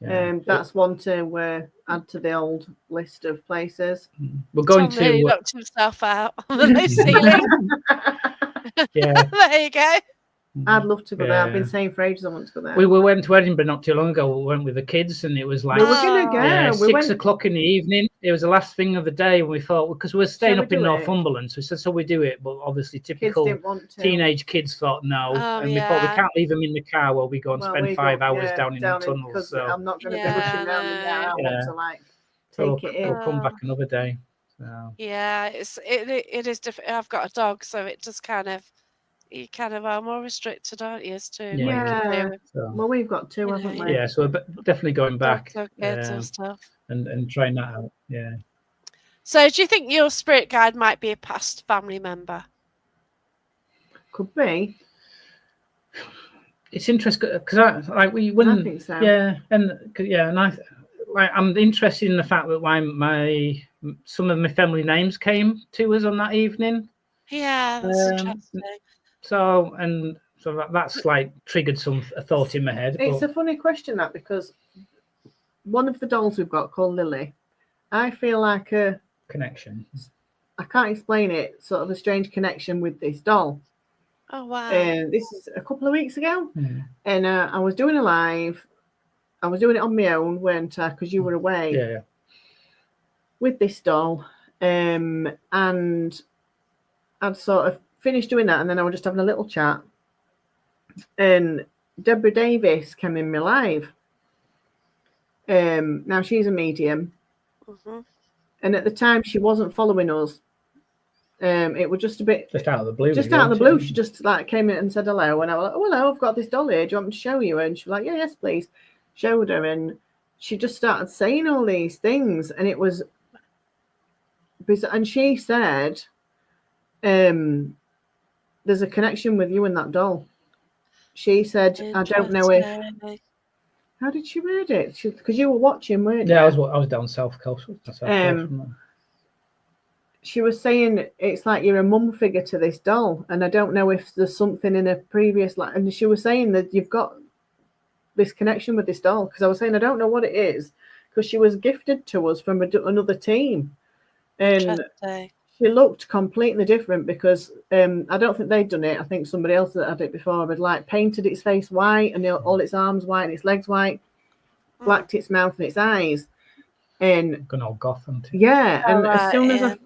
That's one to add to the old list of places. We're going to. He knocked himself out on the low ceiling. There you go. I'd love to go there. I've been saying for ages I want to go there. We went to Edinburgh not too long ago. We went with the kids, and it was like we were gonna go. 6 o'clock in the evening. It was the last thing of the day, and we thought because we were staying up in Northumberland, so we said, "So we do it." But obviously, typical teenage kids thought no, and we thought we can't leave them in the car while we go and spend 5 hours down in the tunnels. So I'm not going to be rushing down in there. I want to take it in. We'll come back another day. So. Yeah, it is different. I've got a dog, so it just kind of. You kind of are more restricted, aren't you? As to well, we've got two, haven't we? Yeah, so we're definitely going back and stuff and trying that out. Yeah. So, do you think your spirit guide might be a past family member? Could be. It's interesting because we wouldn't. I think so. Yeah, and I'm interested in the fact that some of my family names came to us on that evening. Yeah, that's interesting. So that's like triggered a thought in my head. It's a funny question because one of the dolls we've got called Lily, I feel like a connection. I can't explain it. Sort of a strange connection with this doll. Oh wow! This is a couple of weeks ago, and I was doing a live. I was doing it on my own, weren't I? Because you were away. Yeah. With this doll, and I'd sort of finished doing that, and then I was just having a little chat, and Deborah Davis came in my live. Now she's a medium, and at the time she wasn't following us. It was just a bit out of the blue. She just came in and said hello, and I was like, "Oh, hello, I've got this doll here. Do you want me to show you?" And she was like, "Yeah, yes, please." Showed her, and she just started saying all these things, and it was bizarre. And she said, "There's a connection with you and that doll." She said, "I don't know if." How did she read it? Because you were watching, weren't you? Yeah, I was down South Coast. She was saying it's like you're a mum figure to this doll, and I don't know if there's something in a previous life. And she was saying that you've got this connection with this doll, because I was saying I don't know what it is, because she was gifted to us from another team, and she looked completely different because I don't think they'd done it. I think somebody else that had it before had painted its face white and all its arms white and its legs white. blacked its mouth and its eyes. And gone all Gotham. Yeah, and as soon as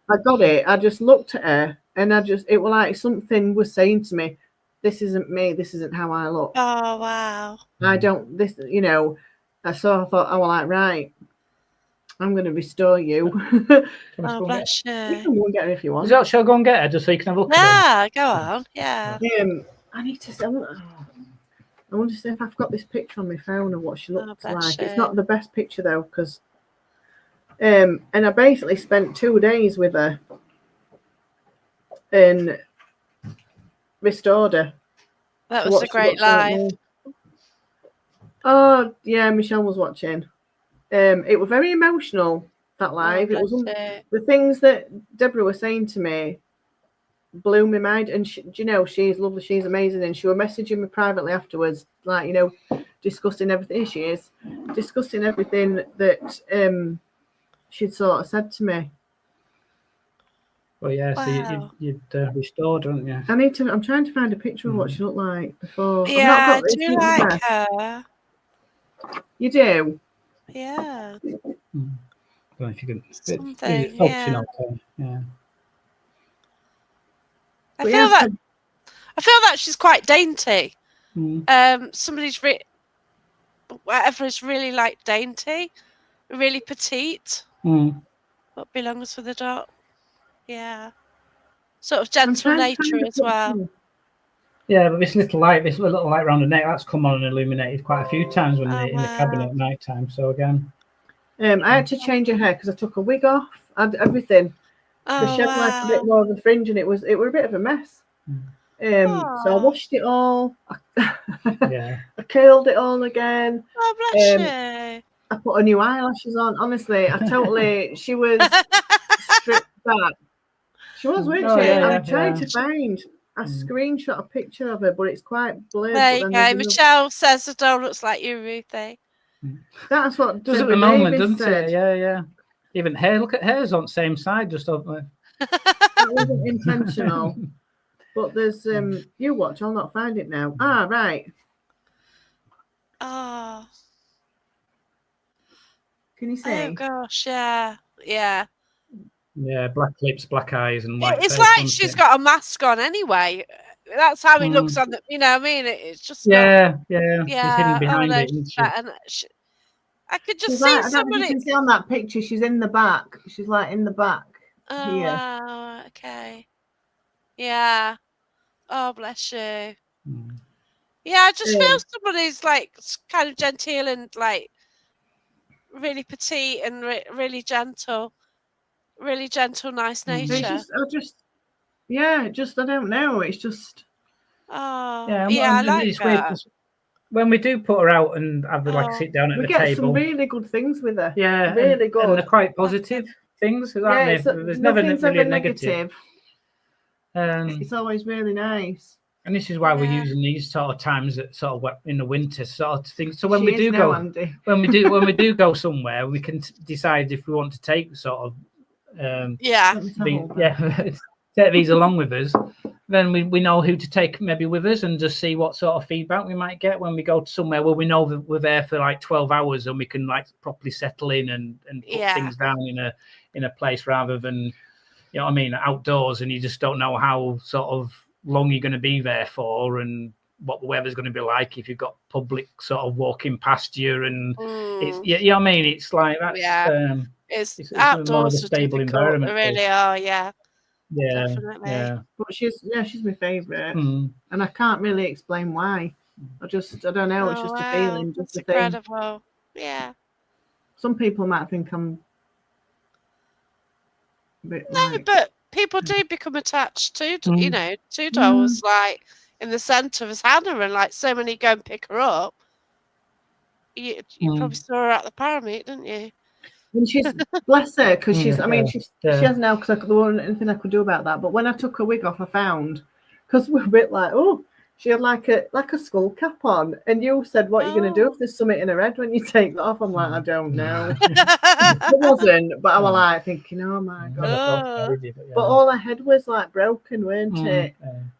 I got it, I just looked at her, and it was like something was saying to me, "This isn't me. This isn't how I look." Oh wow! I don't. This, So I thought, I was like, right, I'm going to restore you. Oh bless you. You can go and get her if you want. Shall I go and get her just so you can have a look? Yeah, go on. Yeah. I need to. I wonder if I've got this picture on my phone of what she looks like. It's not the best picture though, because. And I basically spent 2 days with her and restored her. That was a great live. Oh yeah, Michelle was watching. It was very emotional, that live. It was the things that Deborah was saying to me blew my mind. And she's lovely, she's amazing, and she was messaging me privately afterwards, like discussing everything. She is discussing everything that she'd sort of said to me. Well, yeah, so you'd restored, haven't you? I'm trying to find a picture of what she looked like before. Yeah, I do like her. You do? Yeah. I don't know if you can. Something, yeah. I feel that she's quite dainty. Somebody's whatever is really like dainty, really petite. What belongs with the dot? Yeah. Sort of gentle nature as well. Yeah, but this little light around the neck, that's come on and illuminated quite a few times when they're in the cabinet at night time. So again, I had to change her hair because I took a wig off. I had everything. The shed like a bit more of a fringe, and it was a bit of a mess. So I washed it all. I curled it all again. Oh, bless you. I put her new eyelashes on. Honestly, she was stripped back. She was, wasn't she? I'm trying to find. I screenshot a picture of her, but it's quite blurred. There you go. Michelle says the doll looks like you, Ruthie. That's what does at the moment, doesn't it? Yeah. Even hair. Look at hairs on the same side, just over. That wasn't intentional. But there's you watch. I'll not find it now. Ah, right. Oh. Can you see? Oh gosh, yeah. Yeah, black lips, black eyes, and white. It's like she's got a mask on anyway. That's how it looks on the. You know what I mean? It's just. Yeah. She's hidden behind it, isn't she? I could just see somebody. You can see on that picture, she's in the back. She's like in the back. Oh here. Wow. Okay. Yeah. Oh bless you. Yeah, I just feel somebody's like kind of genteel and like really petite and really gentle, nice nature. I don't know. It's just. Oh, I like that. When we do put her out and have her sit down at the table, we get some really good things with her. Yeah, really good. And they're quite positive things. There's never really a negative. It's always really nice. And this is why we're using these sort of times at sort of in the winter sort of things. So when we do go somewhere, we can decide if we want to take sort of take these along with us. Then we know who to take maybe with us and just see what sort of feedback we might get when we go to somewhere where we know that we're there for like 12 hours and we can like properly settle in and put things down in a place rather than, you know what I mean, outdoors, and you just don't know how sort of long you're going to be there for and what the weather's going to be like if you've got public sort of walking past you and it's you know what I mean, it's like that's it's outdoors, more of a stable environment. They really are, definitely. But she's my favorite, and I can't really explain why. I don't know. It's just a feeling, just a thing. Incredible. Yeah. Some people might think I'm. But people do become attached to to dolls. Like in the centre of Hannah, and like so many go and pick her up. You probably saw her at the Parameet, didn't you? And she's bless her because she's. I mean, she has now because there wasn't anything I could do about that. But when I took her wig off, I found because we're a bit like she had like a skull cap on, and you said what you're going to do if there's something in her head when you take that off. I'm like, I don't know. It wasn't, but I was like thinking, oh my god. But all her head was like broken, weren't it?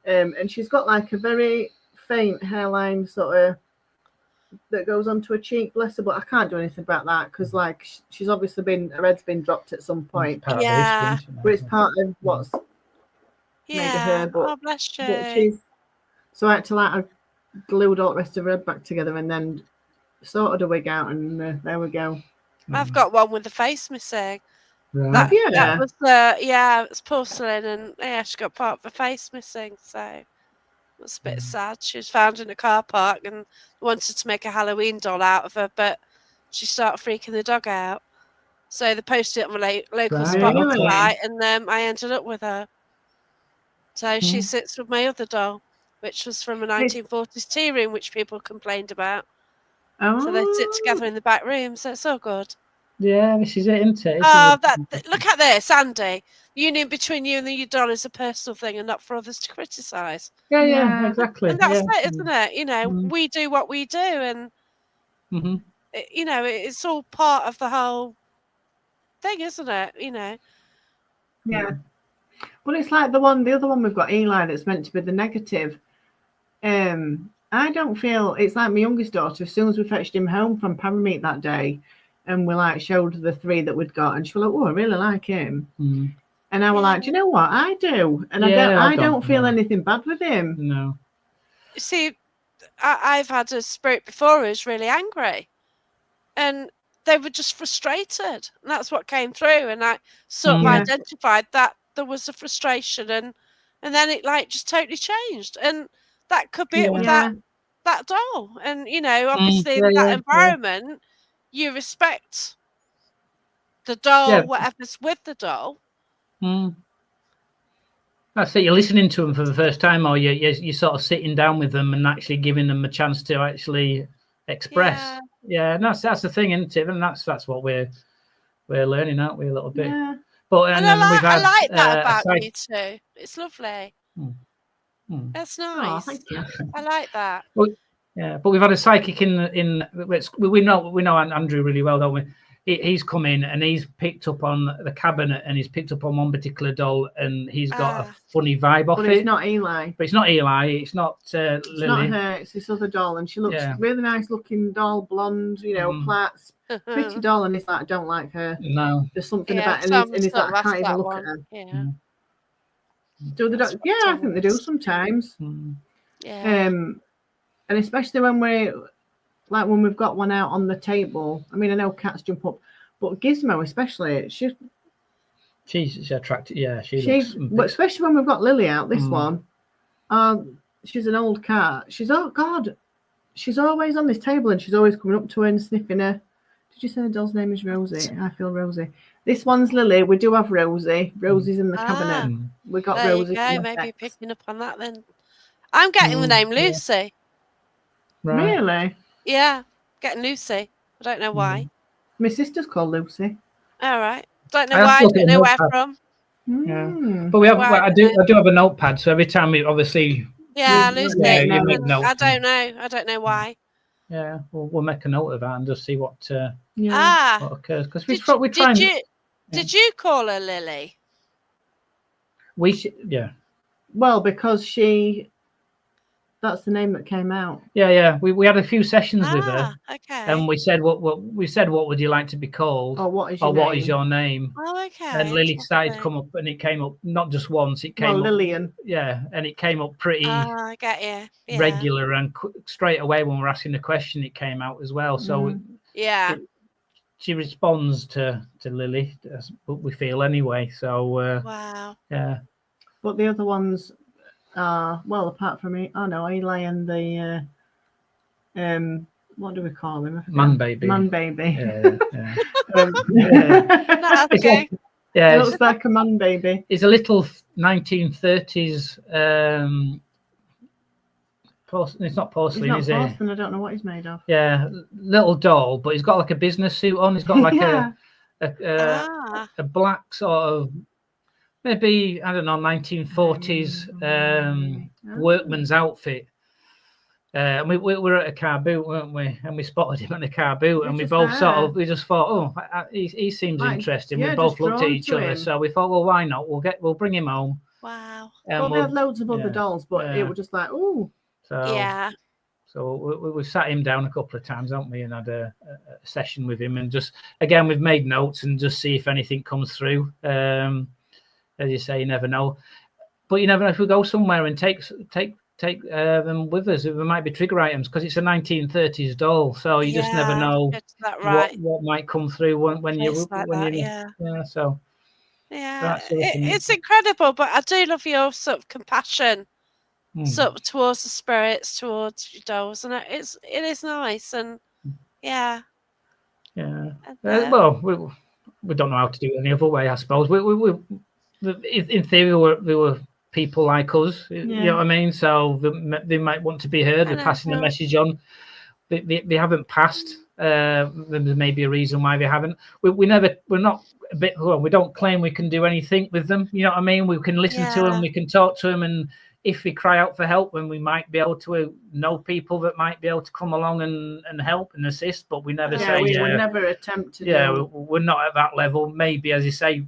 And she's got like a very faint hairline sort of that goes onto her cheek, bless her, but I can't do anything about that because, like, she's obviously her head's been dropped at some point. Yeah. But it's part of what's made of her. But, bless you. But so I had to, like, I glued all the rest of her head back together and then sorted a wig out, and there we go. I've got one with the face missing. Right. That was it's porcelain, and she got part of the face missing, so it's a bit sad. She was found in a car park and wanted to make a Halloween doll out of her, but she started freaking the dog out. So they posted it on my local spotlight, and I ended up with her. So she sits with my other doll, which was from a 1940s tea room, which people complained about. Oh. So they sit together in the back room, so it's all good. Yeah, this is it, isn't it? Look at this, Andy. Union between you and your doll is a personal thing and not for others to criticise. Yeah, exactly. And that's it, isn't it? You know, we do what we do, and you know, it's all part of the whole thing, isn't it? You know. Yeah. Well, it's like the other one we've got, Eli, that's meant to be the negative. I don't feel, it's like my youngest daughter, as soon as we fetched him home from Parameet that day, and we like showed the 3 that we'd got, and she was like, "Oh, I really like him." And I was like, "Do you know what? I do," and I don't feel anything bad with him. No. See, I've had a spirit before who's really angry, and they were just frustrated, and that's what came through. And I sort of identified that there was a frustration, and then it like just totally changed, and that could be it with that doll. And you know, obviously in that environment, you respect the doll, whatever's with the doll. That's it. You're listening to them for the first time, or you're sort of sitting down with them and actually giving them a chance to actually express. Yeah, and that's the thing, isn't it? And that's what we're learning, aren't we, a little bit? Yeah. But and then we've had, I like that about you too. It's lovely. That's nice. Oh, thank you. I like that. Well, yeah, but we've had a psychic in we know Andrew really well, don't we? He's come in and he's picked up on the cabinet and he's picked up on one particular doll and he's got a funny vibe off it. But it's not Eli. But it's not Eli. It's not Lily. It's not her. It's this other doll, and she looks really nice looking doll, blonde, you know, plaits, pretty doll, and it's like I don't like her. No, there's something about it, and it's like I can't even look at her. Yeah. Do the doll? Yeah, I think they do sometimes. Yeah. And especially when when we've got one out on the table. I mean, I know cats jump up, but Gizmo especially, she's attractive. Yeah, she looks. But especially when we've got Lily out, this one, she's an old cat. She's always on this table, and she's always coming up to her and sniffing her. Did you say the doll's name is Rosie? I feel Rosie. This one's Lily. We do have Rosie. Rosie's in the cabinet. We got there Rosie. You go. Maybe picking up on that then. I'm getting the name Lucy. Right. Really? Yeah, getting Lucy. I don't know why. My sister's called Lucy. All right. Don't know why. Don't know where from. Yeah. But we have. I do have a notepad. So every time we obviously. Yeah, Lucy. You make notes. I don't know. I don't know why. Yeah, we'll make a note of that and just see what occurs because we try. Did you call her Lily? Well, because that's the name that came out. Yeah. We had a few sessions with her. Okay. And we said what would you like to be called? Or what is your name? Oh, okay. And Lily started to come up, and it came up not just once. It came up Lillian. Yeah, and it came up pretty. I get you. Yeah. Regular and straight away when we're asking the question, it came out as well. So she responds to Lily, that's what we feel anyway. So wow. Yeah. But the other ones. Apart from me, Eli and the what do we call him? Man baby. Yeah. That's okay. It looks like a man baby. It's a little 1930s. It's not porcelain, is it? It's not porcelain. I don't know what he's made of. Yeah, little doll, but he's got like a business suit on. He's got like a black sort of. Maybe, I don't know, 1940s workman's outfit. And we were at a car boot, weren't we? And we spotted him at the car boot, and we both we just thought, he seems interesting. We both looked at each other, so we thought, well, why not? We'll bring him home. Wow. Well, we had loads of other dolls, but it was just like, ooh. So, yeah. So we sat him down a couple of times, haven't we, and had a session with him, and just again we've made notes and just see if anything comes through. As you say, you never know, but you never know if we go somewhere and take them with us. There might be trigger items because it's a 1930s doll, so you just never know what might come through when you're So it's incredible. But I do love your sort of compassion. Sort of towards the spirits, towards your dolls, and it is nice, and well, we don't know how to do it any other way, I suppose. In theory, they were people like us, you know what I mean. So they might want to be heard. They're passing the message on. They haven't passed. There may be a reason why they haven't. We're not a bit. Well, we don't claim we can do anything with them. You know what I mean. We can listen to them. We can talk to them, and if we cry out for help, then we might be able to know people that might be able to come along and help and assist. But we never say. We would never attempt to. We're not at that level. Maybe, as you say,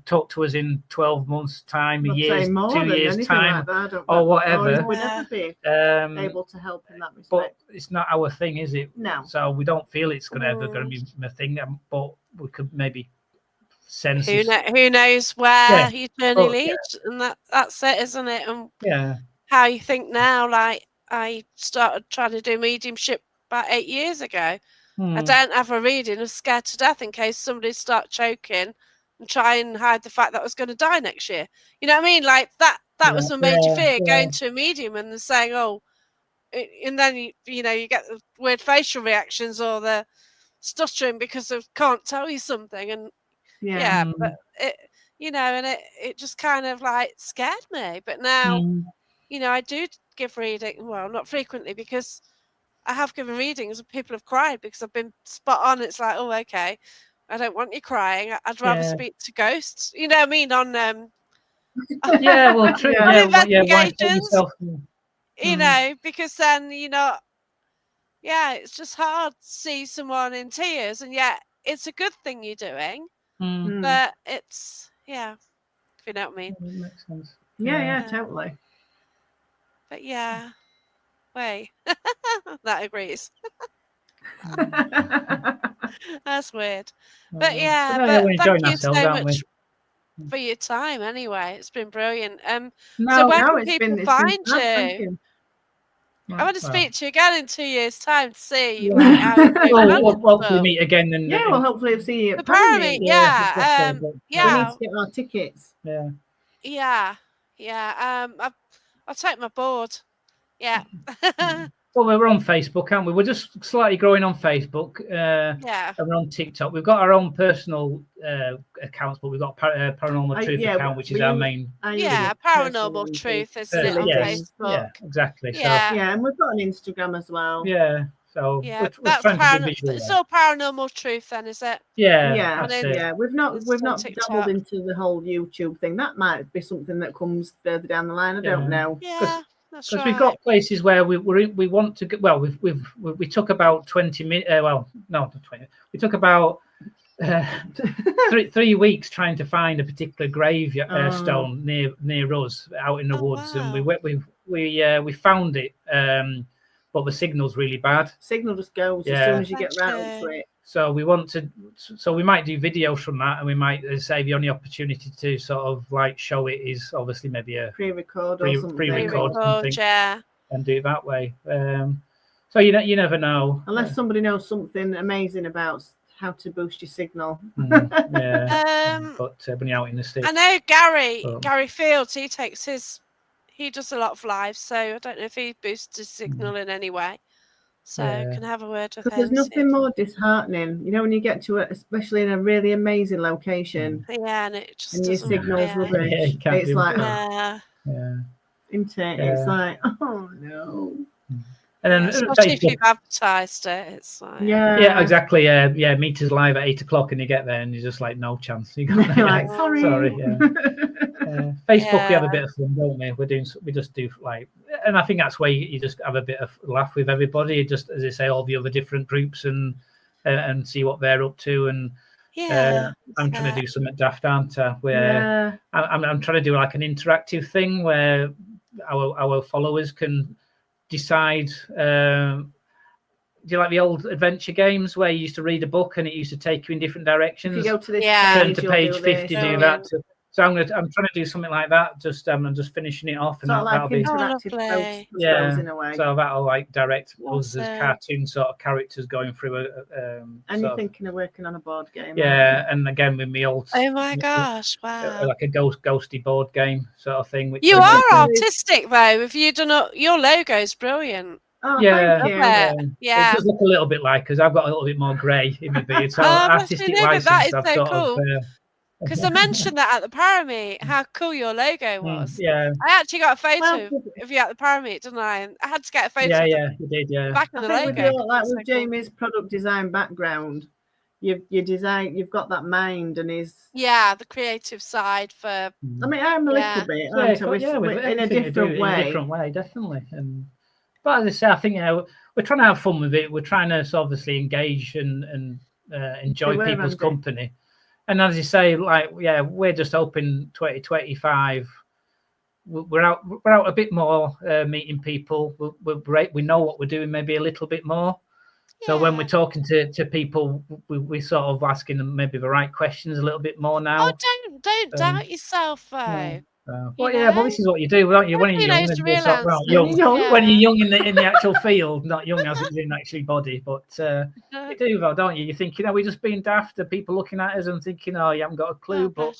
talk to us in 12 months' time, a year, 2 years' time, like that, or whatever. We'd never be able to help in that respect. But it's not our thing, is it? No. So we don't feel it's ever going to be a thing. But we could maybe sense. Who knows where your journey leads, and that's it, isn't it? And how you think now. Like I started trying to do mediumship about 8 years ago. I don't have a reading. I was scared to death in case somebody start choking and try and hide the fact that I was going to die next year. You know what I mean? Like that was a major fear, going to a medium and they're saying, oh, and then you get the weird facial reactions or the stuttering because they can't tell you something. And but it, and it just kind of like scared me. But now, I do give reading. Well, not frequently, because I have given readings and people have cried because I've been spot on. It's like, oh, okay, I don't want you crying. I'd rather speak to ghosts. You know what I mean? On true. On investigations. Because then it's just hard to see someone in tears, and yet it's a good thing you're doing. But it's if you know what I mean. That makes sense. Yeah, totally. But way that agrees. That's weird. But thank you so much for your time anyway. It's been brilliant. So where can people find you? I want to speak to you again in 2 years' time to see how you're doing. We'll hopefully meet again. We'll hopefully see you at Parameet. We need to get our tickets. I'll take my board. Yeah. Well, we're on Facebook, aren't we? We're just slightly growing on Facebook. And we're on TikTok. We've got our own personal accounts, but we've got Paranormal Truth account, which is our main. Paranormal Truth, isn't it, on Facebook? Yeah, exactly. And we've got an Instagram as well. Yeah. So we're that's trying to be visual. It's all Paranormal Truth, then, is it? Yeah. We've not dabbled into the whole YouTube thing. That might be something that comes further down the line. I don't know. Because we've got places where we want to go. Well, we took about 20 minutes. Well, no, not 20. We took about 3 weeks trying to find a particular grave stone near us out in the woods, and we found it. But the signal's really bad. Signal just goes as soon as you get round to it. So we might do videos from that, and we might say the only opportunity to sort of like show it is obviously maybe a pre-record something, and do it that way. So you never know, unless somebody knows something amazing about how to boost your signal. But when you're out in the sticks, I know Gary Fields. He does a lot of lives, so I don't know if he boosts his signal in any way. So can have a word with him. There's nothing more disheartening, when you get to it, especially in a really amazing location. And it just and your signal's rubbish. It's like, isn't it? It's like, oh no. And then especially if you've advertised it, it's like exactly. Meters live at 8 o'clock, and you get there, and you're just like, no chance. You got like, sorry. Facebook, we have a bit of fun, don't we? We just do like, and I think that's where you just have a bit of laugh with everybody. Just as I say, all the other different groups and see what they're up to. And I'm trying to do something daft, aren't I? Where I'm trying to do like an interactive thing where our followers can decide. Do you like the old adventure games where you used to read a book and it used to take you in different directions? If you go to this turn to page 50, do that. So I'm trying to do something like that. I'm just finishing it off, and that'll be interactive in a way. So that'll like direct us as cartoon sort of characters going through and you're thinking of working on a board game? Yeah, and again with me old. Oh my gosh! Wow. Like a ghosty board game sort of thing. You are artistic though. If you do not, your logo is brilliant. Oh, yeah. It does look a little bit like, because I've got a little bit more grey in my beard. So artistic license. That is I've so sort cool. Of, because I mentioned that at the Parameet, how cool your logo was. Yeah. I actually got a photo of you at the Parameet, didn't I? And I had to get a photo. Yeah, you did. Yeah. Back of the logo. With Jamie's product design background, you've got that mind and the creative side for. I mean, I'm a little bit, in a different way. In a different way, definitely. But as I say, I think we're trying to have fun with it. We're trying to obviously engage and enjoy people's company. And as you say, we're just hoping 2025. We're out a bit more, meeting people. We know what we're doing maybe a little bit more. Yeah. So when we're talking to people, we sort of asking them maybe the right questions a little bit more now. Oh, don't doubt yourself, though. Well, this is what you do, don't you? When you're young, when you're young in the actual field, not young as it's in actually body, but you do though, don't you? You think, we're just being daft, the people looking at us and thinking, you haven't got a clue, but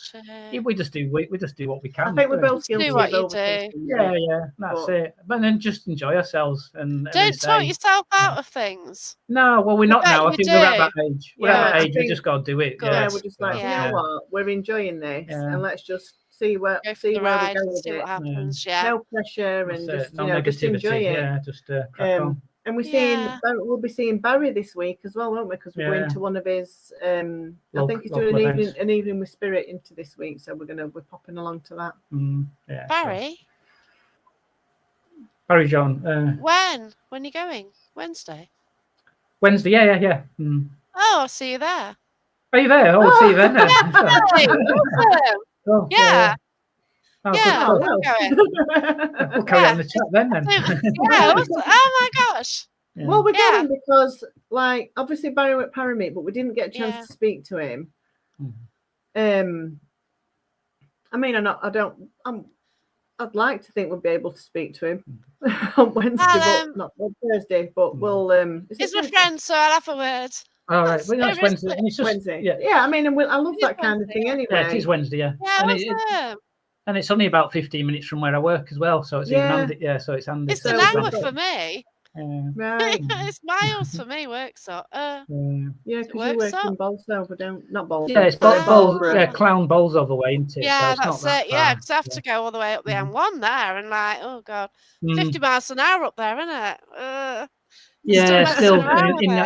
we just do what we can. I think we're both guilty do what you do. Yeah, that's it. But then just enjoy ourselves and don't talk yourself out of things. No, well, we're not now. I think we're at that age. We're at that age. We just got to do it. Yeah, we're just like, you know what? We're enjoying this, and let's just see where we go with it. What happens. No pressure and just no negativity. Just enjoy it. Yeah, just crack on. And we'll be seeing Barry this week as well, won't we? Because we're going to one of his. I think he's doing an evening with Spirit into this week, so we're popping along to that. Barry. Barry John. When are you going? Wednesday. Yeah. Oh, I'll see you there. Are you there? I'll see you then. Oh, yeah. We'll carry on the chat then. Oh my gosh. Yeah. Well, we're going because, obviously Barry went Parameet, but we didn't get a chance to speak to him. I mean, I'd like to think we'll be able to speak to him on Wednesday, but not on Thursday. But we'll. He's my friend, so I'll have a word. All right, well, that's Wednesday. And it's just, Wednesday. Yeah. I mean, I love that kind of thing anyway. Yeah, it is Wednesday. Yeah, and it's only about 15 minutes from where I work as well, so it's even handy. Yeah, so it's handy. It's an hour for me. Right. It's miles for me. Workshop. Because you work in Bolsover, not Bolsover. Yeah, it's Clown Bolsover way, isn't it? Yeah, so that's it. Yeah, because I have to go all the way up the M1 there, and oh god, 50 miles an hour up there, isn't it? Still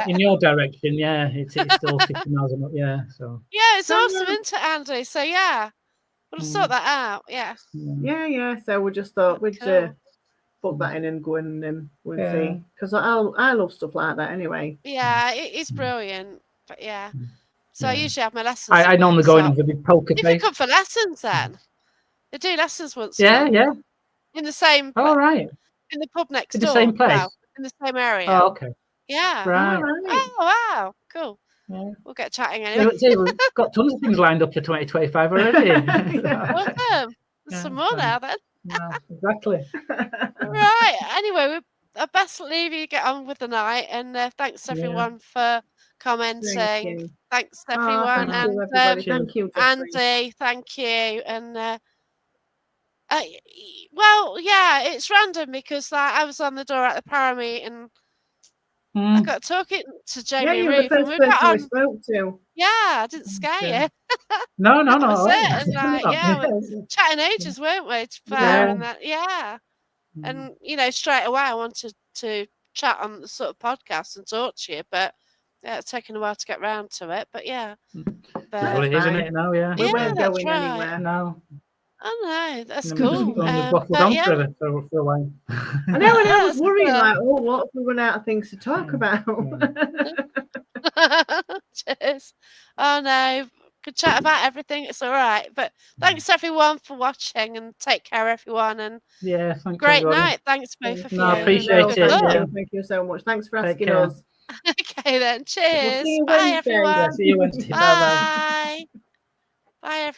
in your direction. Yeah, it's still 50 miles an hour. Yeah, so. Yeah, it's awesome, isn't it, Andy? So we'll sort that out. Yeah. So we just thought we'd book that in and go in and we'll see, because I love stuff like that anyway. Yeah, it's brilliant. But so I usually have my lessons. I normally go in with a big poker face. If you come for lessons, then they do lessons once. Yeah. In the same. All right. In the pub next door. In the same place. Well, in the same area. Oh, okay. Yeah. Right. Oh wow, cool. Yeah. We'll get chatting anyway. We've got tons of things lined up for 2025 already. Welcome. There's some more now then. Exactly. Right. Anyway, I best leave you get on with the night, and thanks everyone for commenting. Thanks everyone, and thank you, Andy. Thank you, and it's random because I was on the door at the Parameet and I got talking to Jamie you were Ruth, the first person we spoke to. Yeah, I didn't scare you. No. That was it. And we were chatting ages, weren't we? To fair and that, and straight away I wanted to chat on the sort of podcast and talk to you, but it's taken a while to get round to it. But well, it is, isn't it? Now, we weren't going anywhere. No. Oh no, that's cool. For a while. I know, and I was worried, what if we run out of things to talk about? Cheers. Oh no, could chat about everything. It's all right. But thanks everyone for watching, and take care, everyone. And thanks. Great everybody. night. Thanks both of you. I appreciate it. Yeah. Thank you so much. Thanks for asking us. Okay then. Cheers. We'll see you Bye Wednesday. everyone. See you Wednesday. Bye. Bye everyone.